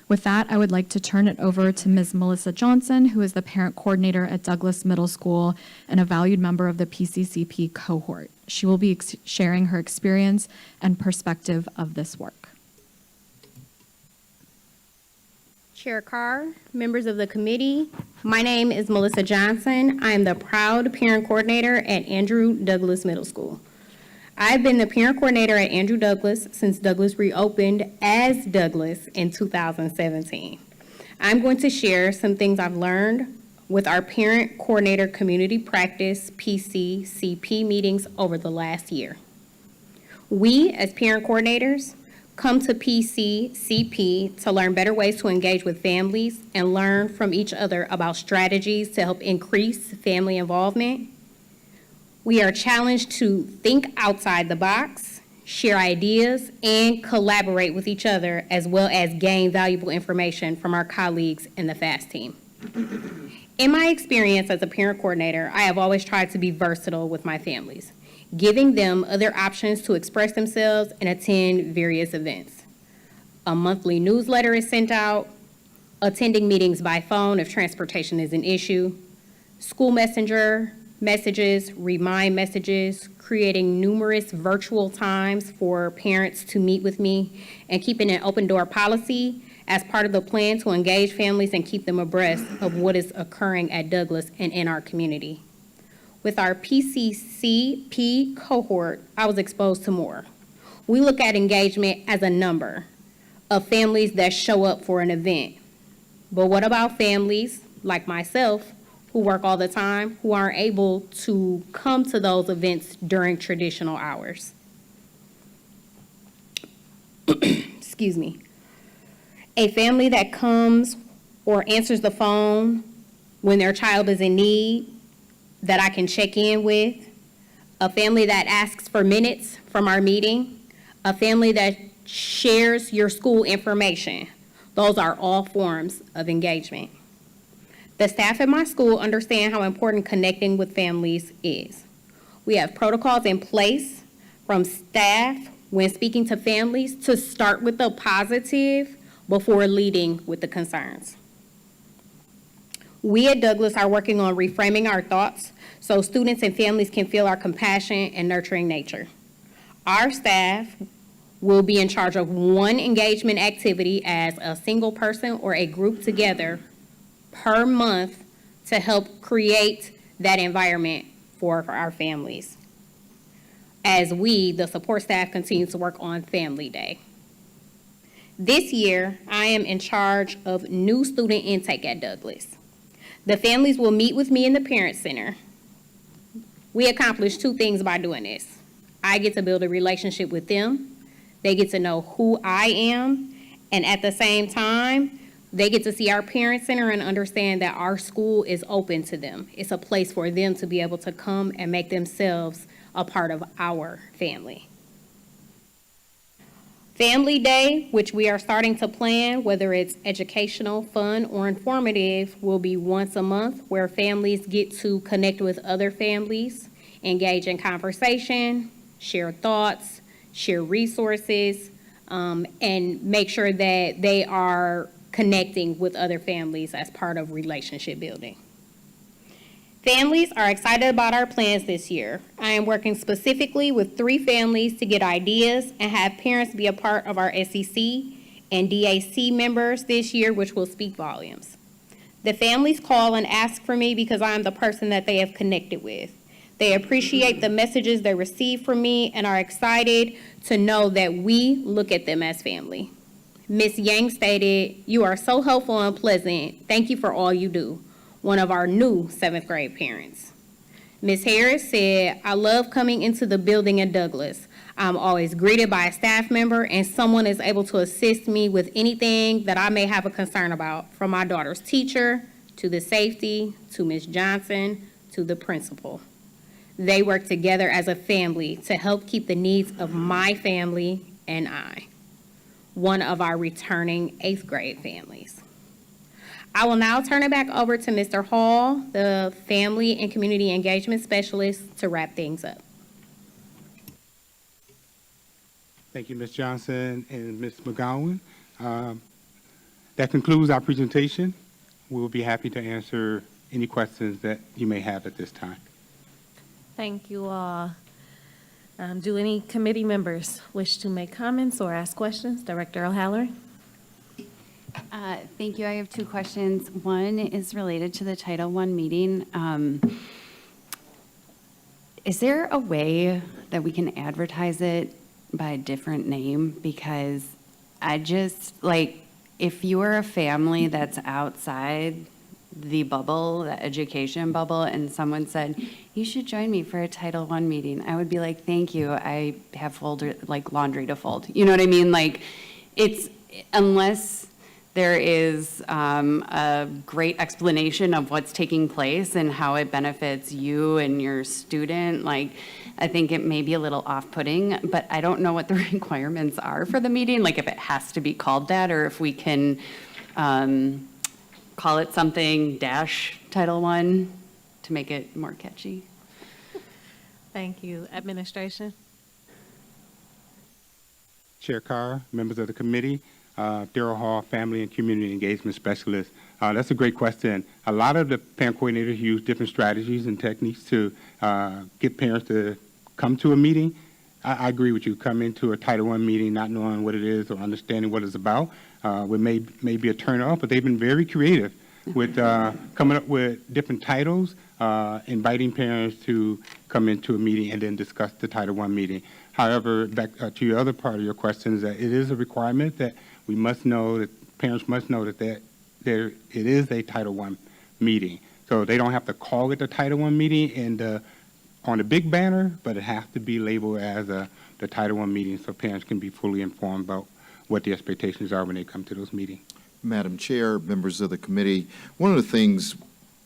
With that, I would like to turn it over to Ms. Melissa Johnson, who is the parent coordinator at Douglas Middle School and a valued member of the PCCP cohort. She will be sharing her experience and perspective of this work. Chair Carr, members of the committee, my name is Melissa Johnson. I am the proud parent coordinator at Andrew Douglas Middle School. I've been the parent coordinator at Andrew Douglas since Douglas reopened as Douglas in 2017. I'm going to share some things I've learned with our parent coordinator community practice PCCP meetings over the last year. We, as parent coordinators, come to PCCP to learn better ways to engage with families and learn from each other about strategies to help increase family involvement. We are challenged to think outside the box, share ideas, and collaborate with each other, as well as gain valuable information from our colleagues in the FAST team. In my experience as a parent coordinator, I have always tried to be versatile with my families, giving them other options to express themselves and attend various events. A monthly newsletter is sent out, attending meetings by phone if transportation is an issue, school messenger messages, remind messages, creating numerous virtual times for parents to meet with me, and keeping an open door policy as part of the plan to engage families and keep them abreast of what is occurring at Douglas and in our community. With our PCCP cohort, I was exposed to more. We look at engagement as a number of families that show up for an event. But what about families like myself who work all the time, who aren't able to come to those events during traditional hours? Excuse me. A family that comes or answers the phone when their child is in need that I can check in with, a family that asks for minutes from our meeting, a family that shares your school information. Those are all forms of engagement. The staff at my school understand how important connecting with families is. We have protocols in place from staff when speaking to families to start with the positive before leading with the concerns. We at Douglas are working on reframing our thoughts so students and families can feel our compassion and nurturing nature. Our staff will be in charge of one engagement activity as a single person or a group together per month to help create that environment for our families, as we, the support staff, continue to work on Family Day. This year, I am in charge of new student intake at Douglas. The families will meet with me in the Parent Center. We accomplish two things by doing this. I get to build a relationship with them. They get to know who I am, and at the same time, they get to see our Parent Center and understand that our school is open to them. It's a place for them to be able to come and make themselves a part of our family. Family Day, which we are starting to plan, whether it's educational, fun, or informative, will be once a month where families get to connect with other families, engage in conversation, share thoughts, share resources, and make sure that they are connecting with other families as part of relationship building. Families are excited about our plans this year. I am working specifically with 3 families to get ideas and have parents be a part of our SEC and DAC members this year, which will speak volumes. The families call and ask for me because I am the person that they have connected with. They appreciate the messages they receive from me and are excited to know that we look at them as family. Ms. Yang stated, "You are so helpful and pleasant. Thank you for all you do." One of our new 7th grade parents. Ms. Harris said, "I love coming into the building at Douglas. I'm always greeted by a staff member and someone is able to assist me with anything that I may have a concern about, from my daughter's teacher to the safety to Ms. Johnson to the principal. They work together as a family to help keep the needs of my family and I." One of our returning 8th grade families. I will now turn it back over to Mr. Hall, the Family and Community Engagement Specialist, to wrap things up. Thank you, Ms. Johnson and Ms. McGowan. That concludes our presentation. We'll be happy to answer any questions that you may have at this time. Thank you all. Do any committee members wish to make comments or ask questions? Director O'Halloran? Thank you. I have 2 questions. One is related to the Title I meeting. Is there a way that we can advertise it by a different name? Because I just, like, if you are a family that's outside the bubble, the education bubble, and someone said, "You should join me for a Title I meeting," I would be like, "Thank you. I have laundry to fold." You know what I mean? Like, it's, unless there is a great explanation of what's taking place and how it benefits you and your student. Like, I think it may be a little off-putting, but I don't know what the requirements are for the meeting, like if it has to be called that, or if we can call it something dash Title I to make it more catchy. Thank you. Administration? Chair Carr, members of the committee, Darrell Hall, Family and Community Engagement Specialist. That's a great question. A lot of the parent coordinators use different strategies and techniques to get parents to come to a meeting. I agree with you. Come into a Title I meeting not knowing what it is or understanding what it's about may be a turn off, but they've been very creative with coming up with different titles, inviting parents to come into a meeting and then discuss the Title I meeting. However, back to your other part of your question, is that it is a requirement that we must know, that parents must know that it is a Title I meeting. So they don't have to call it the Title I meeting on the big banner, but it has to be labeled as the Title I meeting so parents can be fully informed about what the expectations are when they come to those meetings. Madam Chair, members of the committee, one of the things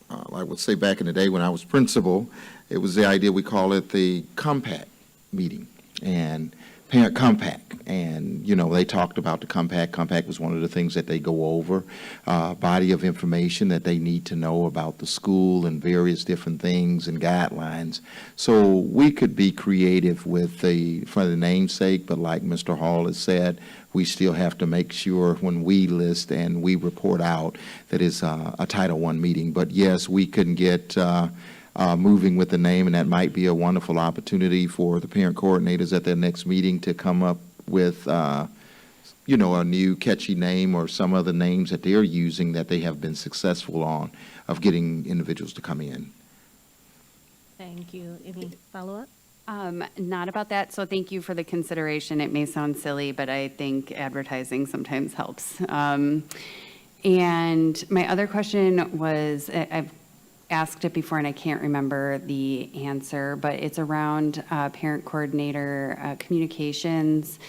I would say back in the day when I was principal, it was the idea we call it the compact meeting and parent compact. And, you know, they talked about the compact. Compact was one of the things that they go over, body of information that they need to know about the school and various different things and guidelines. So we could be creative with for the namesake, but like Mr. Hall has said, we still have to make sure when we list and we report out that it's a Title I meeting. But yes, we can get moving with the name, and that might be a wonderful opportunity for the parent coordinators at their next meeting to come up with, you know, a new catchy name or some other names that they're using that they have been successful on of getting individuals to come in. Thank you. Any follow-up? Not about that, so thank you for the consideration. It may sound silly, but I think advertising sometimes helps. And my other question was, I've asked it before and I can't remember the answer, but it's around parent coordinator communications,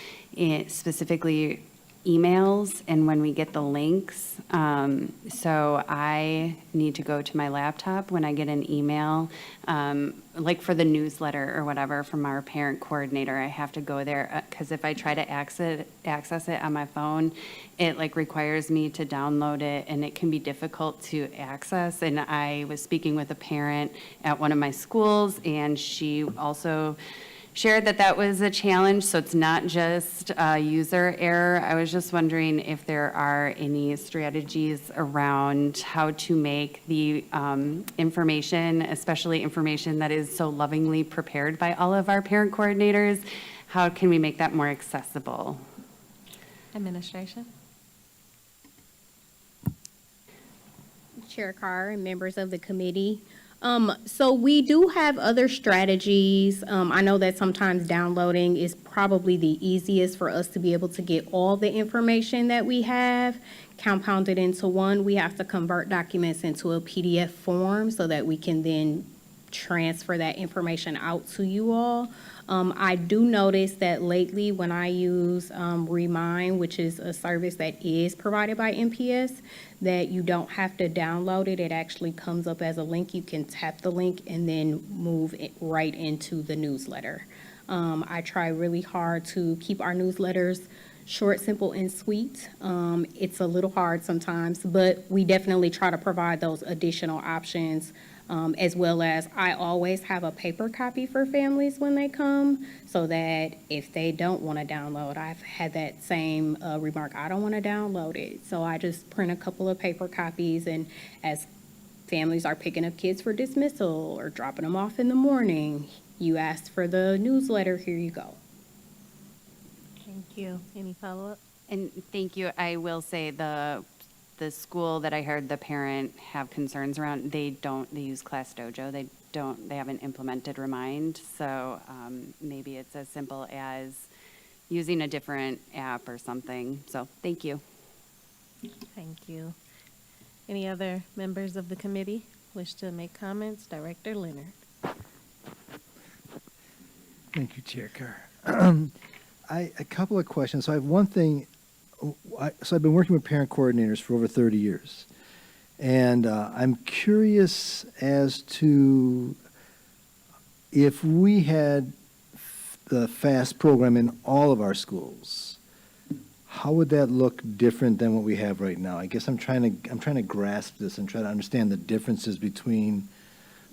specifically emails and when we get the links. So I need to go to my laptop when I get an email, like for the newsletter or whatever from our parent coordinator. I have to go there because if I try to access it on my phone, it like requires me to download it and it can be difficult to access. And I was speaking with a parent at one of my schools and she also shared that was a challenge, so it's not just user error. I was just wondering if there are any strategies around how to make the information, especially information that is so lovingly prepared by all of our parent coordinators, how can we make that more accessible? Administration? Chair Carr and members of the committee. So we do have other strategies. I know that sometimes downloading is probably the easiest for us to be able to get all the information that we have compounded into one. We have to convert documents into a PDF form so that we can then transfer that information out to you all. I do notice that lately when I use Remind, which is a service that is provided by MPS, that you don't have to download it. It actually comes up as a link. You can tap the link and then move it right into the newsletter. I try really hard to keep our newsletters short, simple, and sweet. It's a little hard sometimes, but we definitely try to provide those additional options. As well as I always have a paper copy for families when they come so that if they don't want to download, I've had that same remark, I don't want to download it. So I just print a couple of paper copies, and as families are picking up kids for dismissal or dropping them off in the morning, you asked for the newsletter, here you go. Thank you. Any follow-up? And thank you. I will say the school that I heard the parent have concerns around, they use Class Dojo. They haven't implemented Remind. So maybe it's as simple as using a different app or something. So thank you. Thank you. Any other members of the committee wish to make comments? Director Leonard. Thank you, Chair Carr. A couple of questions. So I have one thing so I've been working with parent coordinators for over 30 years. And I'm curious as to if we had the FAST program in all of our schools, how would that look different than what we have right now? I guess I'm trying to grasp this and try to understand the differences between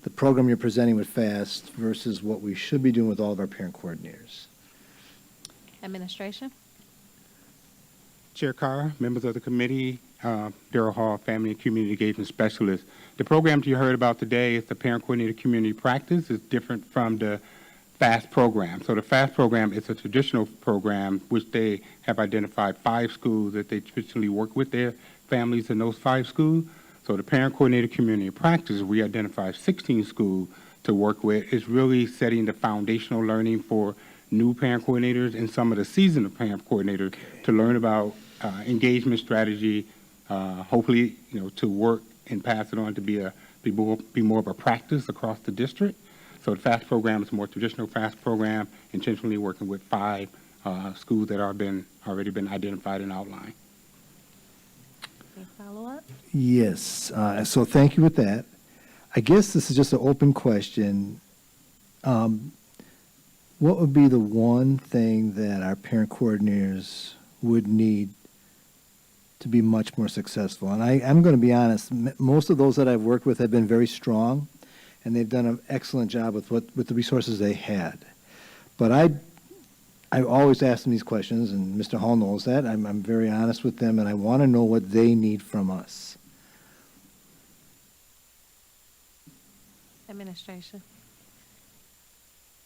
the program you're presenting with FAST versus what we should be doing with all of our parent coordinators. Administration? Chair Carr, members of the committee, Darrell Hall, Family and Community Engagement Specialist. The program you heard about today is the Parent Coordinator Community Practice. It's different from the FAST program. So the FAST program is a traditional program which they have identified 5 schools that they traditionally work with their families in those 5 schools. So the Parent Coordinator Community Practice, we identified 16 schools to work with. It's really setting the foundational learning for new parent coordinators and some of the seasoned parent coordinators to learn about engagement strategy, hopefully, to work and pass it on to be more of a practice across the district. So the FAST program is a more traditional FAST program, intentionally working with 5 schools that are already been identified and outlined. Any follow-up? Yes, so thank you with that. I guess this is just an open question. What would be the one thing that our parent coordinators would need to be much more successful? And I'm going to be honest, most of those that I've worked with have been very strong, and they've done an excellent job with the resources they had. But I always ask them these questions, and Mr. Hall knows that. I'm very honest with them, and I want to know what they need from us. Administration?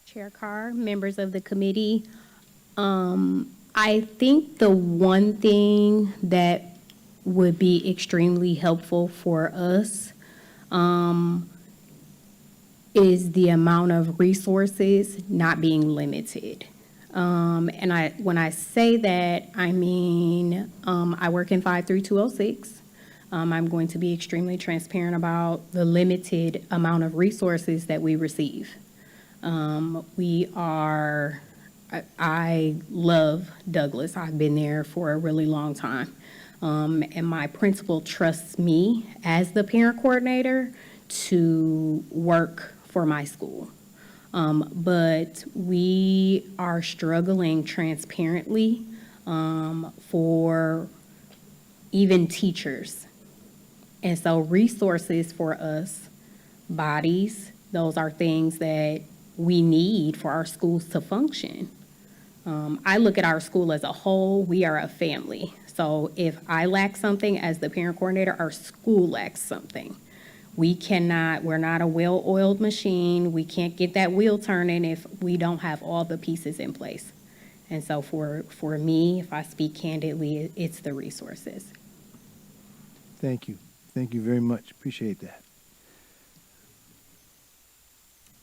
Chair Carr, members of the committee, I think the one thing that would be extremely helpful for us is the amount of resources not being limited. And when I say that, I mean, I work in 53206. I'm going to be extremely transparent about the limited amount of resources that we receive. I love Douglas. I've been there for a really long time. And my principal trusts me as the parent coordinator to work for my school. But we are struggling transparently for even teachers. And so resources for us, bodies, those are things that we need for our schools to function. I look at our school as a whole. We are a family. So if I lack something as the parent coordinator, our school lacks something. We're not a well-oiled machine. We can't get that wheel turning if we don't have all the pieces in place. And so for me, if I speak candidly, it's the resources. Thank you. Thank you very much. Appreciate that.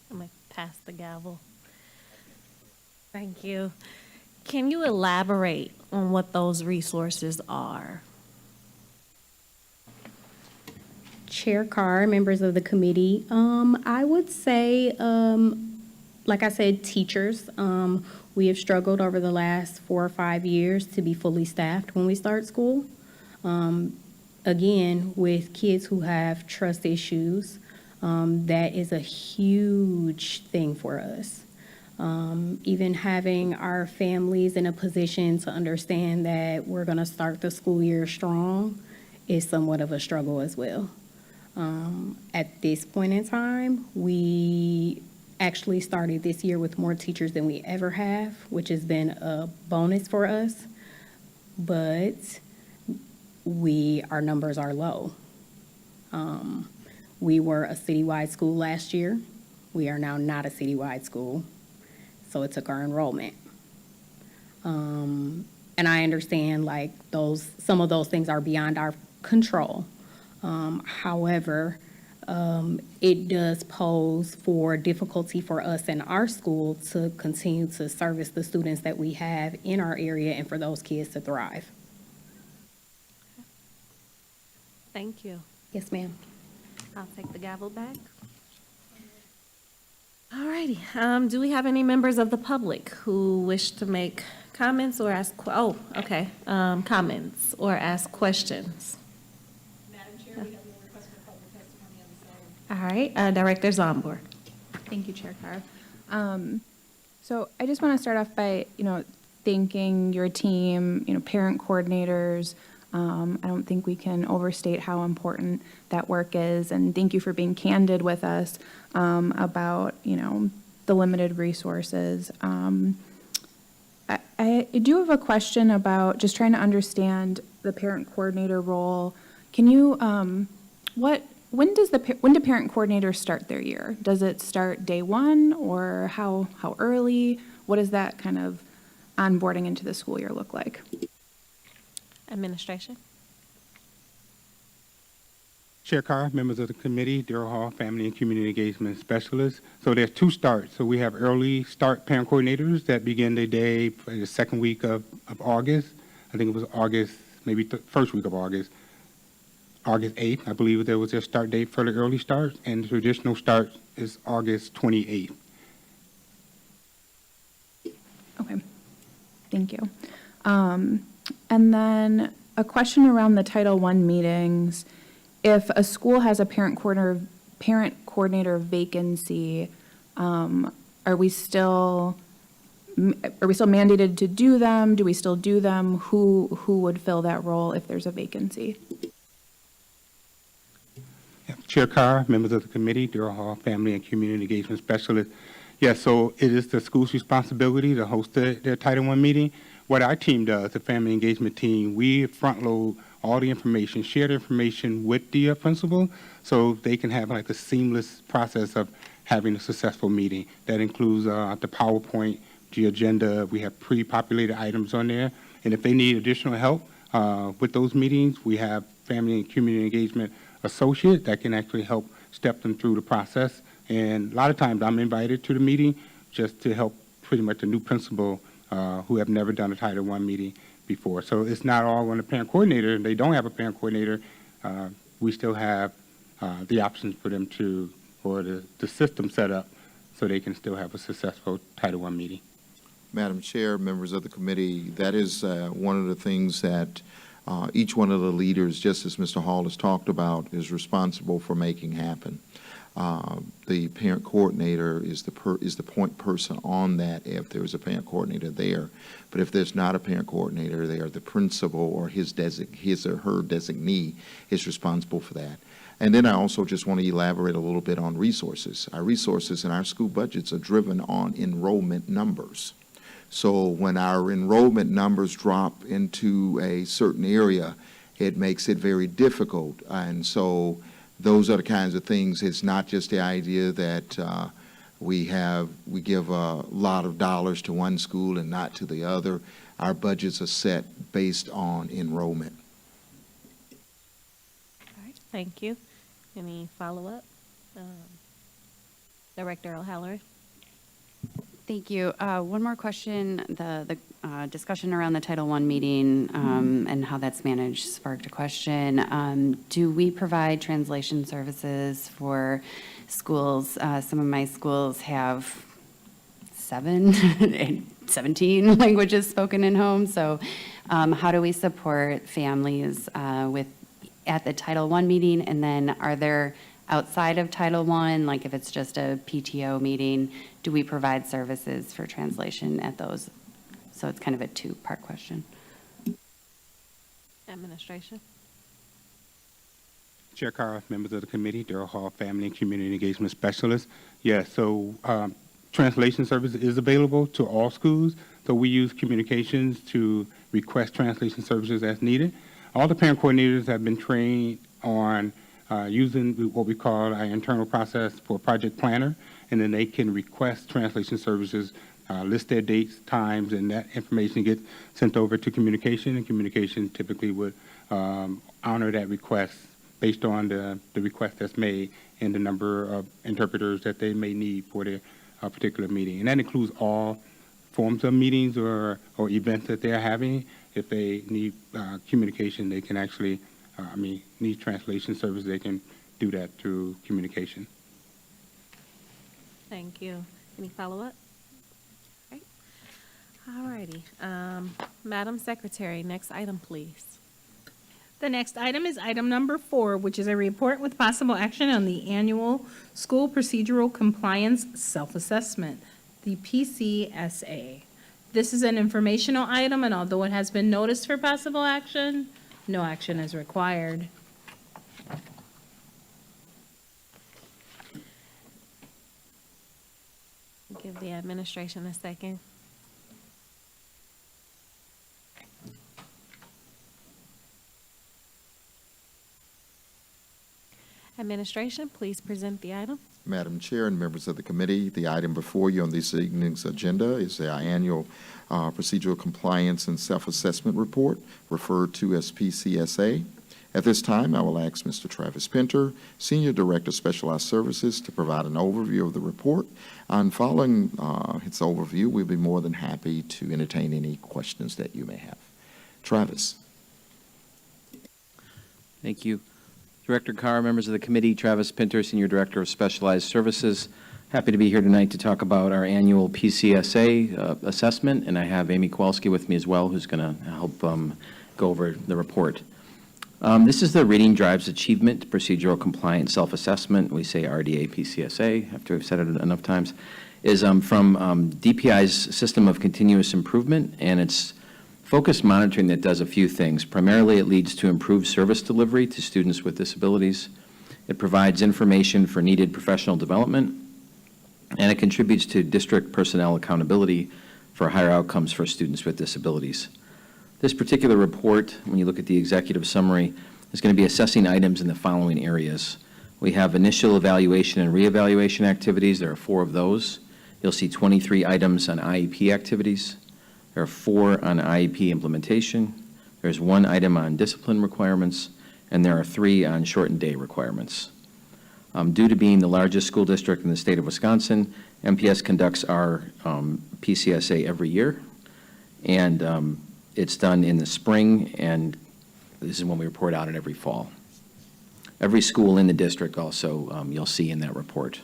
I'm going to pass the gavel. Thank you. Can you elaborate on what those resources are? Chair Carr, members of the committee, I would say, like I said, teachers. We have struggled over the last 4 or 5 years to be fully staffed when we start school. Again, with kids who have trust issues, that is a huge thing for us. Even having our families in a position to understand that we're going to start the school year strong is somewhat of a struggle as well. At this point in time, we actually started this year with more teachers than we ever have, which has been a bonus for us, but our numbers are low. We were a citywide school last year. We are now not a citywide school, so it took our enrollment. And I understand some of those things are beyond our control. However, it does pose for difficulty for us in our school to continue to service the students that we have in our area and for those kids to thrive. Thank you. Yes, ma'am. I'll take the gavel back. All righty. Do we have any members of the public who wish to make comments or ask, comments or ask questions? Madam Chair, we have no request for public testimony on the same. All right, Director Zomborg. Thank you, Chair Carr. So I just want to start off by, thanking your team, parent coordinators. I don't think we can overstate how important that work is, and thank you for being candid with us about, the limited resources. I do have a question about just trying to understand the parent coordinator role. Can you, when do parent coordinators start their year? Does it start day one, or how early? What does that kind of onboarding into the school year look like? Administration. Chair Carr, members of the committee, Darrell Hall, Family and Community Engagement Specialist. So there's 2 starts. So we have early start parent coordinators that begin their day for the second week of August. I think it was August, maybe first week of August. August 8th, I believe there was their start date for the early start, and the traditional start is August 28th. Okay, thank you. And then a question around the Title I meetings. If a school has a parent coordinator vacancy, are we still mandated to do them? Do we still do them? Who would fill that role if there's a vacancy? Chair Carr, members of the committee, Darrell Hall, Family and Community Engagement Specialist. Yes, so it is the school's responsibility to host their Title I meeting. What our team does, the Family Engagement team, we front load all the information, share the information with the principal, so they can have like a seamless process of having a successful meeting. That includes the PowerPoint, the agenda. We have pre-populated items on there. And if they need additional help with those meetings, we have Family and Community Engagement associate that can actually help step them through the process. And a lot of times I'm invited to the meeting just to help pretty much the new principal who have never done a Title I meeting before. So it's not all on the parent coordinator. They don't have a parent coordinator. We still have the options for them to, or the system set up so they can still have a successful Title I meeting. Madam Chair, members of the committee, that is one of the things that each one of the leaders, just as Mr. Hall has talked about, is responsible for making happen. The parent coordinator is the point person on that if there's a parent coordinator there. But if there's not a parent coordinator there, the principal or his or her designee is responsible for that. And then I also just want to elaborate a little bit on resources. Our resources and our school budgets are driven on enrollment numbers. So when our enrollment numbers drop into a certain area, it makes it very difficult. And so those are the kinds of things. It's not just the idea that we give a lot of dollars to one school and not to the other. Our budgets are set based on enrollment. All right, thank you. Any follow-up? Director O'Halloran. Thank you. One more question. The discussion around the Title I meeting and how that's managed sparked a question. Do we provide translation services for schools? Some of my schools have 17 languages spoken in home. So how do we support families at the Title I meeting? And then are there outside of Title I, like if it's just a PTO meeting, do we provide services for translation at those? So it's kind of a 2-part question. Administration. Chair Carr, members of the committee, Darrell Hall, Family and Community Engagement Specialist. Yes, so translation service is available to all schools. So we use communications to request translation services as needed. All the parent coordinators have been trained on using what we call our internal process for project planner, and then they can request translation services, list their dates, times, and that information gets sent over to communication, and communication typically would honor that request based on the request that's made and the number of interpreters that they may need for their particular meeting. And that includes all forms of meetings or events that they're having. If they need communication, they can actually need translation service, they can do that through communication. Thank you. Any follow-up? Right. All righty. Madam Secretary, next item, please. The next item is item number 4, which is a report with possible action on the annual school procedural compliance self-assessment, the PCSA. This is an informational item, and although it has been noticed for possible action, no action is required. Give the administration a second. Administration, please present the item. Madam Chair and members of the committee, the item before you on this evening's agenda is our annual procedural compliance and self-assessment report, referred to as PCSA. At this time, I will ask Mr. Travis Pinter, Senior Director of Specialized Services, to provide an overview of the report. And following its overview, we'll be more than happy to entertain any questions that you may have. Travis. Thank you. Director Carr, members of the committee, Travis Pinter, Senior Director of Specialized Services. Happy to be here tonight to talk about our annual PCSA assessment, and I have Amy Kowalski with me as well, who's going to help go over the report. This is the Reading Drives Achievement Procedural Compliance Self-Assessment. We say RDA PCSA, after we've said it enough times, is from DPI's System of Continuous Improvement, and it's focused monitoring that does a few things. Primarily, it leads to improved service delivery to students with disabilities. It provides information for needed professional development, and it contributes to district personnel accountability for higher outcomes for students with disabilities. This particular report, when you look at the executive summary, is going to be assessing items in the following areas. We have initial evaluation and reevaluation activities. There are 4 of those. You'll see 23 items on IEP activities. There are 4 on IEP implementation. There's 1 item on discipline requirements, and there are 3 on shortened day requirements. Due to being the largest school district in the state of Wisconsin, MPS conducts our PCSA every year, and it's done in the spring, and this is when we report out it every fall. Every school in the district also you'll see in that report.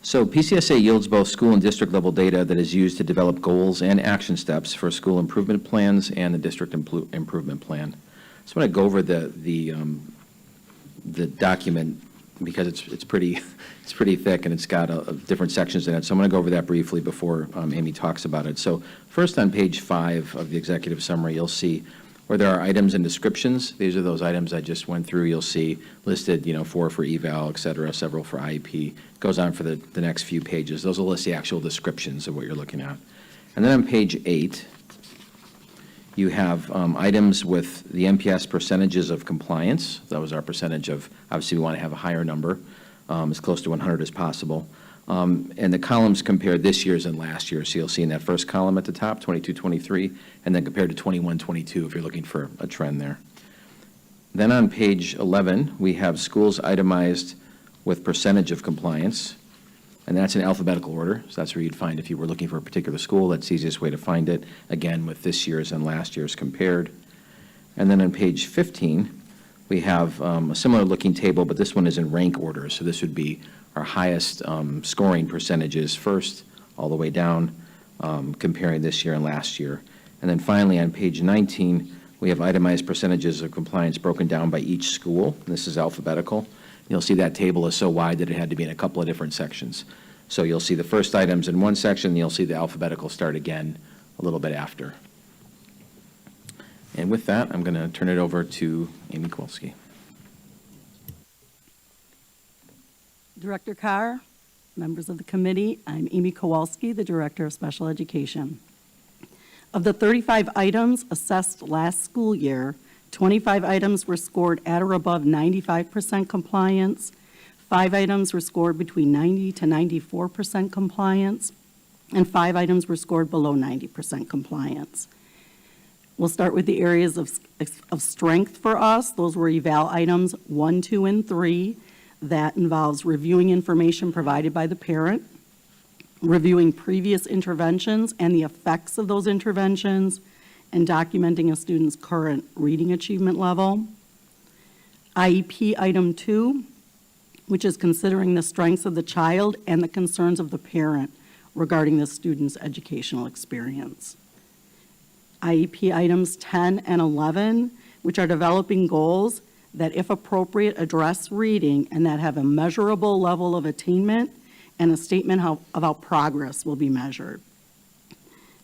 So PCSA yields both school and district level data that is used to develop goals and action steps for school improvement plans and the district improvement plan. So I'm going to go over the document because it's pretty thick and it's got different sections in it. So I'm going to go over that briefly before Amy talks about it. So first on page 5 of the executive summary, you'll see where there are items and descriptions. These are those items I just went through. You'll see listed, 4 for eval, et cetera, several for IEP. Goes on for the next few pages. Those will list the actual descriptions of what you're looking at. And then on page 8, you have items with the MPS percentages of compliance. That was our percentage of, obviously we want to have a higher number, as close to 100 as possible. And the columns compare this year's and last year's. So you'll see in that first column at the top, 22-23, and then compared to 21-22 if you're looking for a trend there. Then on page 11, we have schools itemized with percentage of compliance, and that's in alphabetical order. So that's where you'd find if you were looking for a particular school, that's the easiest way to find it, again, with this year's and last year's compared. And then on page 15, we have a similar looking table, but this one is in rank order. So this would be our highest scoring percentages first, all the way down, comparing this year and last year. And then finally, on page 19, we have itemized percentages of compliance broken down by each school. This is alphabetical. You'll see that table is so wide that it had to be in a couple of different sections. So you'll see the first items in one section, and you'll see the alphabetical start again a little bit after. And with that, I'm going to turn it over to Amy Kowalski. Director Carr, members of the committee, I'm Amy Kowalski, the Director of Special Education. Of the 35 items assessed last school year, 25 items were scored at or above 95% compliance, 5 items were scored between 90 to 94% compliance, and 5 items were scored below 90% compliance. We'll start with the areas of strength for us. Those were eval items 1, 2, and 3. That involves reviewing information provided by the parent, reviewing previous interventions and the effects of those interventions, and documenting a student's current reading achievement level. IEP item 2, which is considering the strengths of the child and the concerns of the parent. regarding the student's educational experience. IEP items 10 and 11, which are developing goals that, if appropriate, address reading and that have a measurable level of attainment, and a statement of how progress will be measured.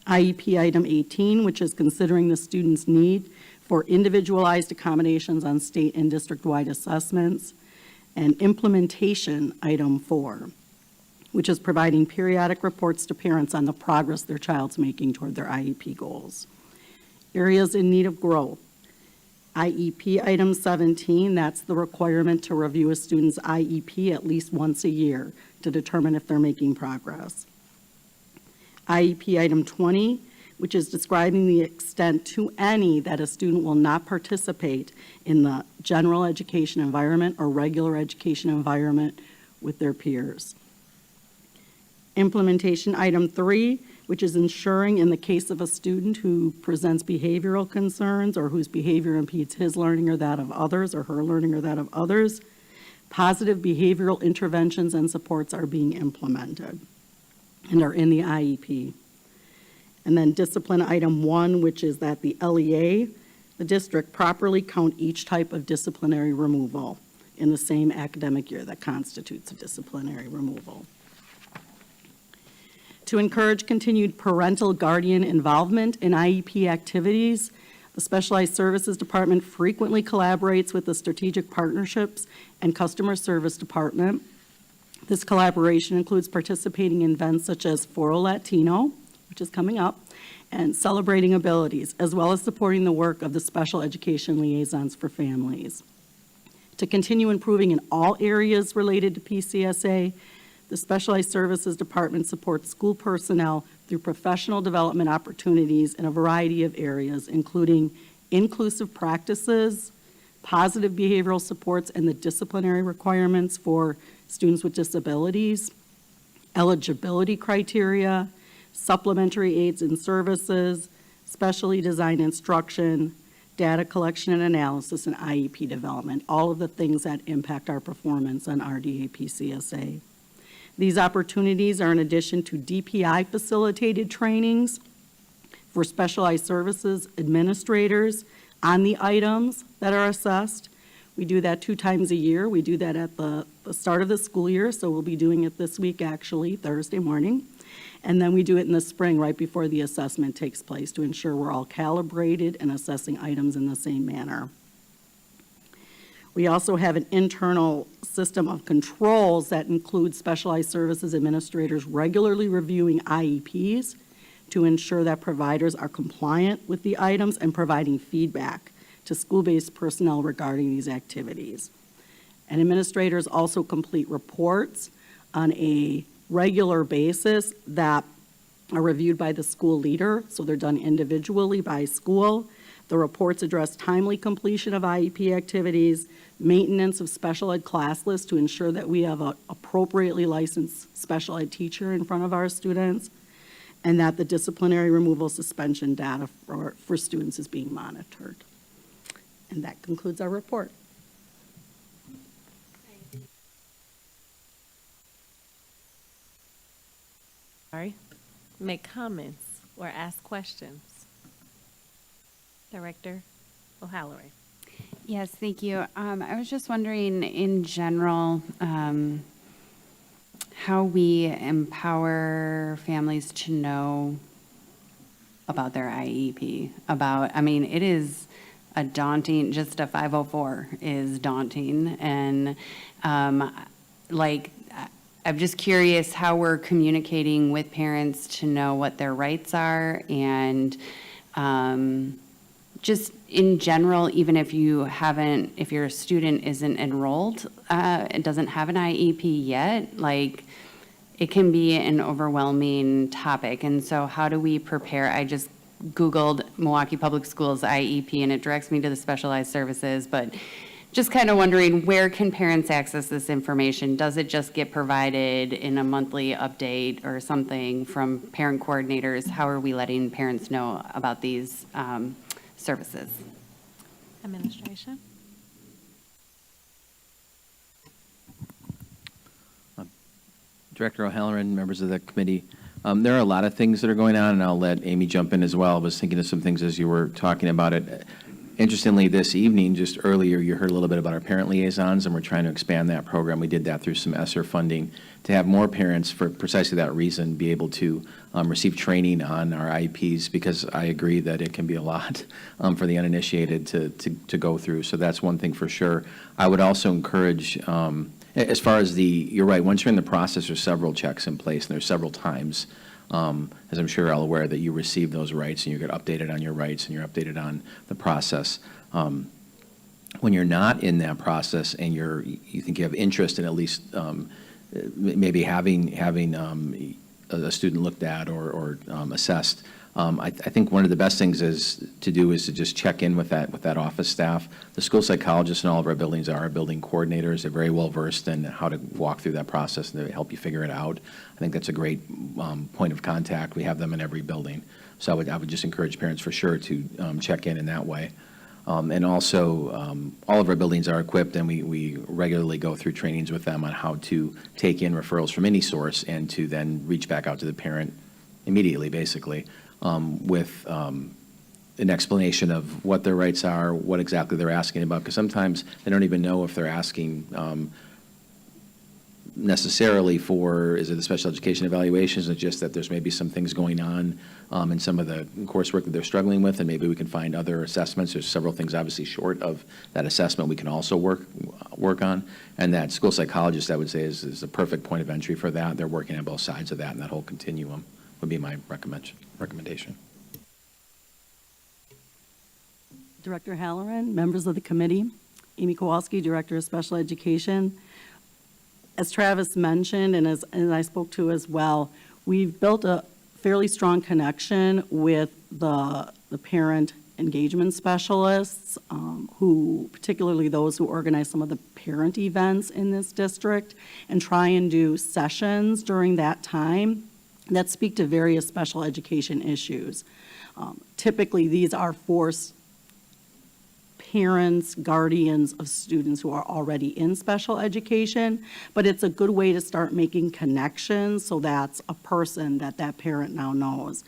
IEP item 18, which is considering the student's need for individualized accommodations on state and district-wide assessments. And implementation item 4, which is providing periodic reports to parents on the progress their child's making toward their IEP goals. Areas in need of growth. IEP item 17, that's the requirement to review a student's IEP at least once a year to determine if they're making progress. IEP item 20, which is describing the extent to any that a student will not participate in the general education environment or regular education environment with their peers. Implementation item 3, which is ensuring in the case of a student who presents behavioral concerns or whose behavior impedes his learning or that of others, or her learning or that of others, positive behavioral interventions and supports are being implemented and are in the IEP. And then discipline item 1, which is that the LEA, the district, properly count each type of disciplinary removal in the same academic year that constitutes a disciplinary removal. To encourage continued parental guardian involvement in IEP activities, the Specialized Services Department frequently collaborates with the Strategic Partnerships and Customer Service Department. This collaboration includes participating in events such as Foro Latino, which is coming up, and Celebrating Abilities, as well as supporting the work of the Special Education Liaisons for Families. To continue improving in all areas related to PCSA, the Specialized Services Department supports school personnel through professional development opportunities in a variety of areas, including inclusive practices, positive behavioral supports and the disciplinary requirements for students with disabilities, eligibility criteria, supplementary aids and services, specially designed instruction, data collection and analysis, and IEP development, all of the things that impact our performance on RDA PCSA. These opportunities are in addition to DPI-facilitated trainings for specialized services administrators on the items that are assessed. We do that 2 times a year. We do that at the start of the school year, so we'll be doing it this week, actually, Thursday morning. And then we do it in the spring, right before the assessment takes place, to ensure we're all calibrated and assessing items in the same manner. We also have an internal system of controls that includes specialized services administrators regularly reviewing IEPs to ensure that providers are compliant with the items and providing feedback to school-based personnel regarding these activities. And administrators also complete reports on a regular basis that are reviewed by the school leader, so they're done individually by school. The reports address timely completion of IEP activities, maintenance of special ed class lists to ensure that we have an appropriately licensed special ed teacher in front of our students, and that the disciplinary removal suspension data for students is being monitored. And that concludes our report. Sorry. Make comments or ask questions. Director O'Halloran. Yes, thank you. I was just wondering, in general, how we empower families to know about their IEP. It is a daunting, just a 504 is daunting. And I'm just curious how we're communicating with parents to know what their rights are, and just in general, even if your student isn't enrolled, it doesn't have an IEP yet, it can be an overwhelming topic. And so how do we prepare? I just Googled Milwaukee Public Schools IEP and it directs me to the specialized services, but just kind of wondering, where can parents access this information? Does it just get provided in a monthly update or something from parent coordinators? How are we letting parents know about these services? Administration. Director O'Halloran, members of the committee, There are a lot of things that are going on, and I'll let Amy jump in as well. I was thinking of some things as you were talking about it. Interestingly, this evening, just earlier, you heard a little bit about our parent liaisons, and we're trying to expand that program. We did that through some ESSER funding to have more parents, for precisely that reason, be able to receive training on our IEPs, because I agree that it can be a lot for the uninitiated to go through. So that's one thing for sure. I would also encourage, as far as you're right, once you're in the process, there's several checks in place, and there's several times, as I'm sure you're all aware, that you receive those rights, and you get updated on your rights, and you're updated on the process. When you're not in that process, and you think you have interest in at least maybe having a student looked at or assessed, I think one of the best things to do is to just check in with that office staff. The school psychologists in all of our buildings are our building coordinators. They're very well versed in how to walk through that process, and they help you figure it out. I think that's a great point of contact. We have them in every building. So I would just encourage parents for sure to check in that way. And also, all of our buildings are equipped, and we regularly go through trainings with them on how to take in referrals from any source and to then reach back out to the parent immediately, basically, with an explanation of what their rights are, what exactly they're asking about, because sometimes they don't even know if they're asking necessarily for, is it the special education evaluations, or just that there's maybe some things going on in some of the coursework that they're struggling with, and maybe we can find other assessments. There's several things obviously short of that assessment we can also work on, and that school psychologist, I would say, is a perfect point of entry for that. They're working on both sides of that, and that whole continuum would be my recommendation. Director Halloran, members of the committee, Amy Kowalski, Director of Special Education. As Travis mentioned, and as I spoke to as well, we've built a fairly strong connection with the parent engagement specialists, who, particularly those who organize some of the parent events in this district, and try and do sessions during that time that speak to various special education issues. Typically, these are for parents, guardians of students who are already in special education, but it's a good way to start making connections, so that's a person that parent now knows.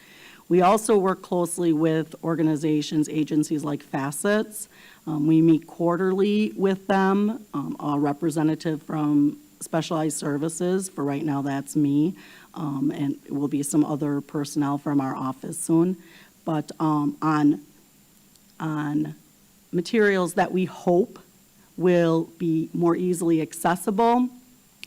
We also work closely with organizations, agencies like Facets. We meet quarterly with them, a representative from Specialized Services, for right now that's me, and it will be some other personnel from our office soon, but on materials that we hope will be more easily accessible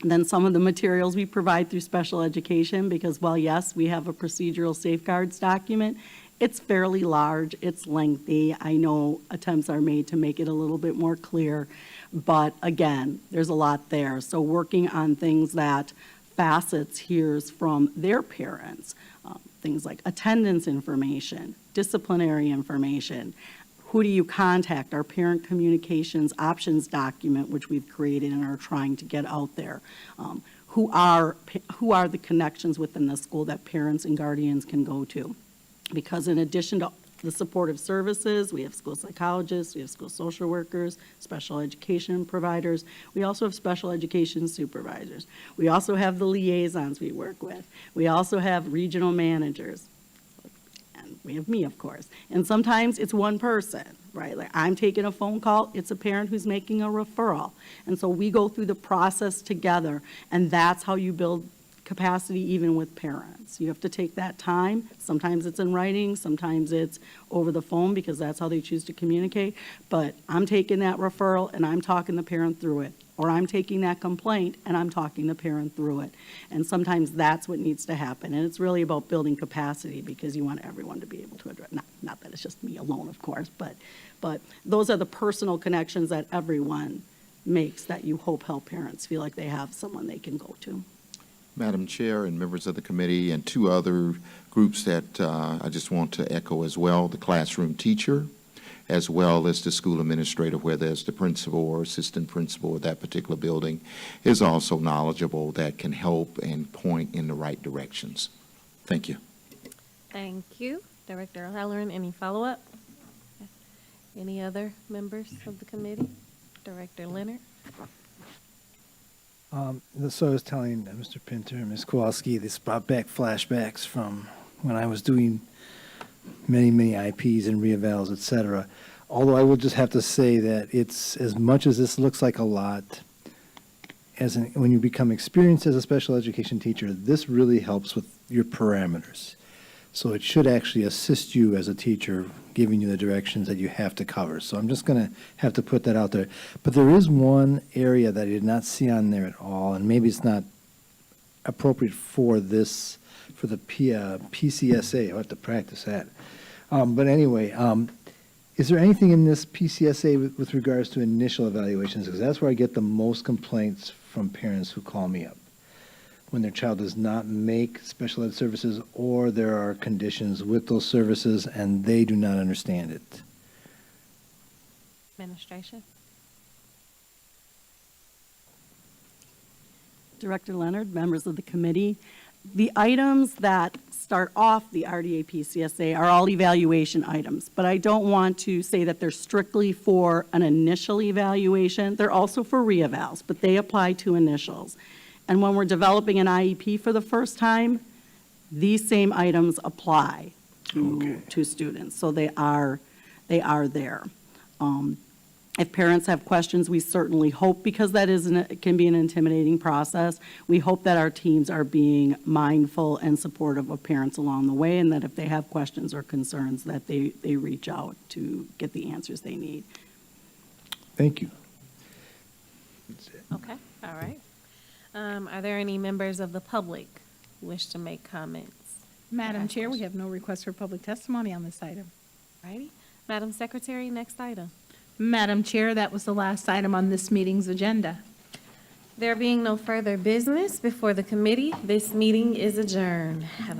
than some of the materials we provide through special education, because while yes, we have a procedural safeguards document, it's fairly large, it's lengthy. I know attempts are made to make it a little bit more clear, but again, there's a lot there. So working on things that Facets hears from their parents, things like attendance information, disciplinary information. Who do you contact? Our parent communications options document, which we've created and are trying to get out there. Who are the connections within the school that parents and guardians can go to? Because in addition to the supportive services, we have school psychologists, we have school social workers, special education providers. We also have special education supervisors. We also have the liaisons we work with. We also have regional managers. We have me, of course. And sometimes it's one person, right? Like I'm taking a phone call, it's a parent who's making a referral. And so we go through the process together, and that's how you build capacity even with parents. You have to take that time. Sometimes it's in writing, sometimes it's over the phone because that's how they choose to communicate. But I'm taking that referral and I'm talking the parent through it. Or I'm taking that complaint and I'm talking the parent through it. And sometimes that's what needs to happen. And it's really about building capacity because you want everyone to be able to address, not that it's just me alone, of course, but those are the personal connections that everyone makes that you hope help parents feel like they have someone they can go to. Madam Chair and members of the committee, and two other groups that I just want to echo as well, the classroom teacher, as well as the school administrator, where there's the principal or assistant principal of that particular building, is also knowledgeable that can help and point in the right directions. Thank you. Thank you. Director Halloran, any follow-up? Any other members of the committee? Director Leonard? So I was telling Mr. Pinter and Ms. Kowalski, this brought back flashbacks from when I was doing many IPs and reevals, et cetera. Although I will just have to say that it's, as much as this looks like a lot, when you become experienced as a special education teacher, this really helps with your parameters. So it should actually assist you as a teacher, giving you the directions that you have to cover. So I'm just going to have to put that out there. But there is one area that I did not see on there at all, and maybe it's not appropriate for this, for the PCSA. I'll have to practice that. But anyway, is there anything in this PCSA with regards to initial evaluations? Because that's where I get the most complaints from parents who call me up, when their child does not make special ed services, or there are conditions with those services and they do not understand it. Administration? Director Leonard, members of the committee, the items that start off the RDA PCSA are all evaluation items, but I don't want to say that they're strictly for an initial evaluation. They're also for reevals, but they apply to initials. And when we're developing an IEP for the first time, these same items apply to students, so they are there. If parents have questions, we certainly hope, because that it can be an intimidating process, we hope that our teams are being mindful and supportive of parents along the way, and that if they have questions or concerns, that they reach out to get the answers they need. Thank you. Okay, all right. Are there any members of the public who wish to make comments? Madam Chair, we have no request for public testimony on this item. Righty. Madam Secretary, next item. Madam Chair, that was the last item on this meeting's agenda. There being no further business before the committee, this meeting is adjourned. Have a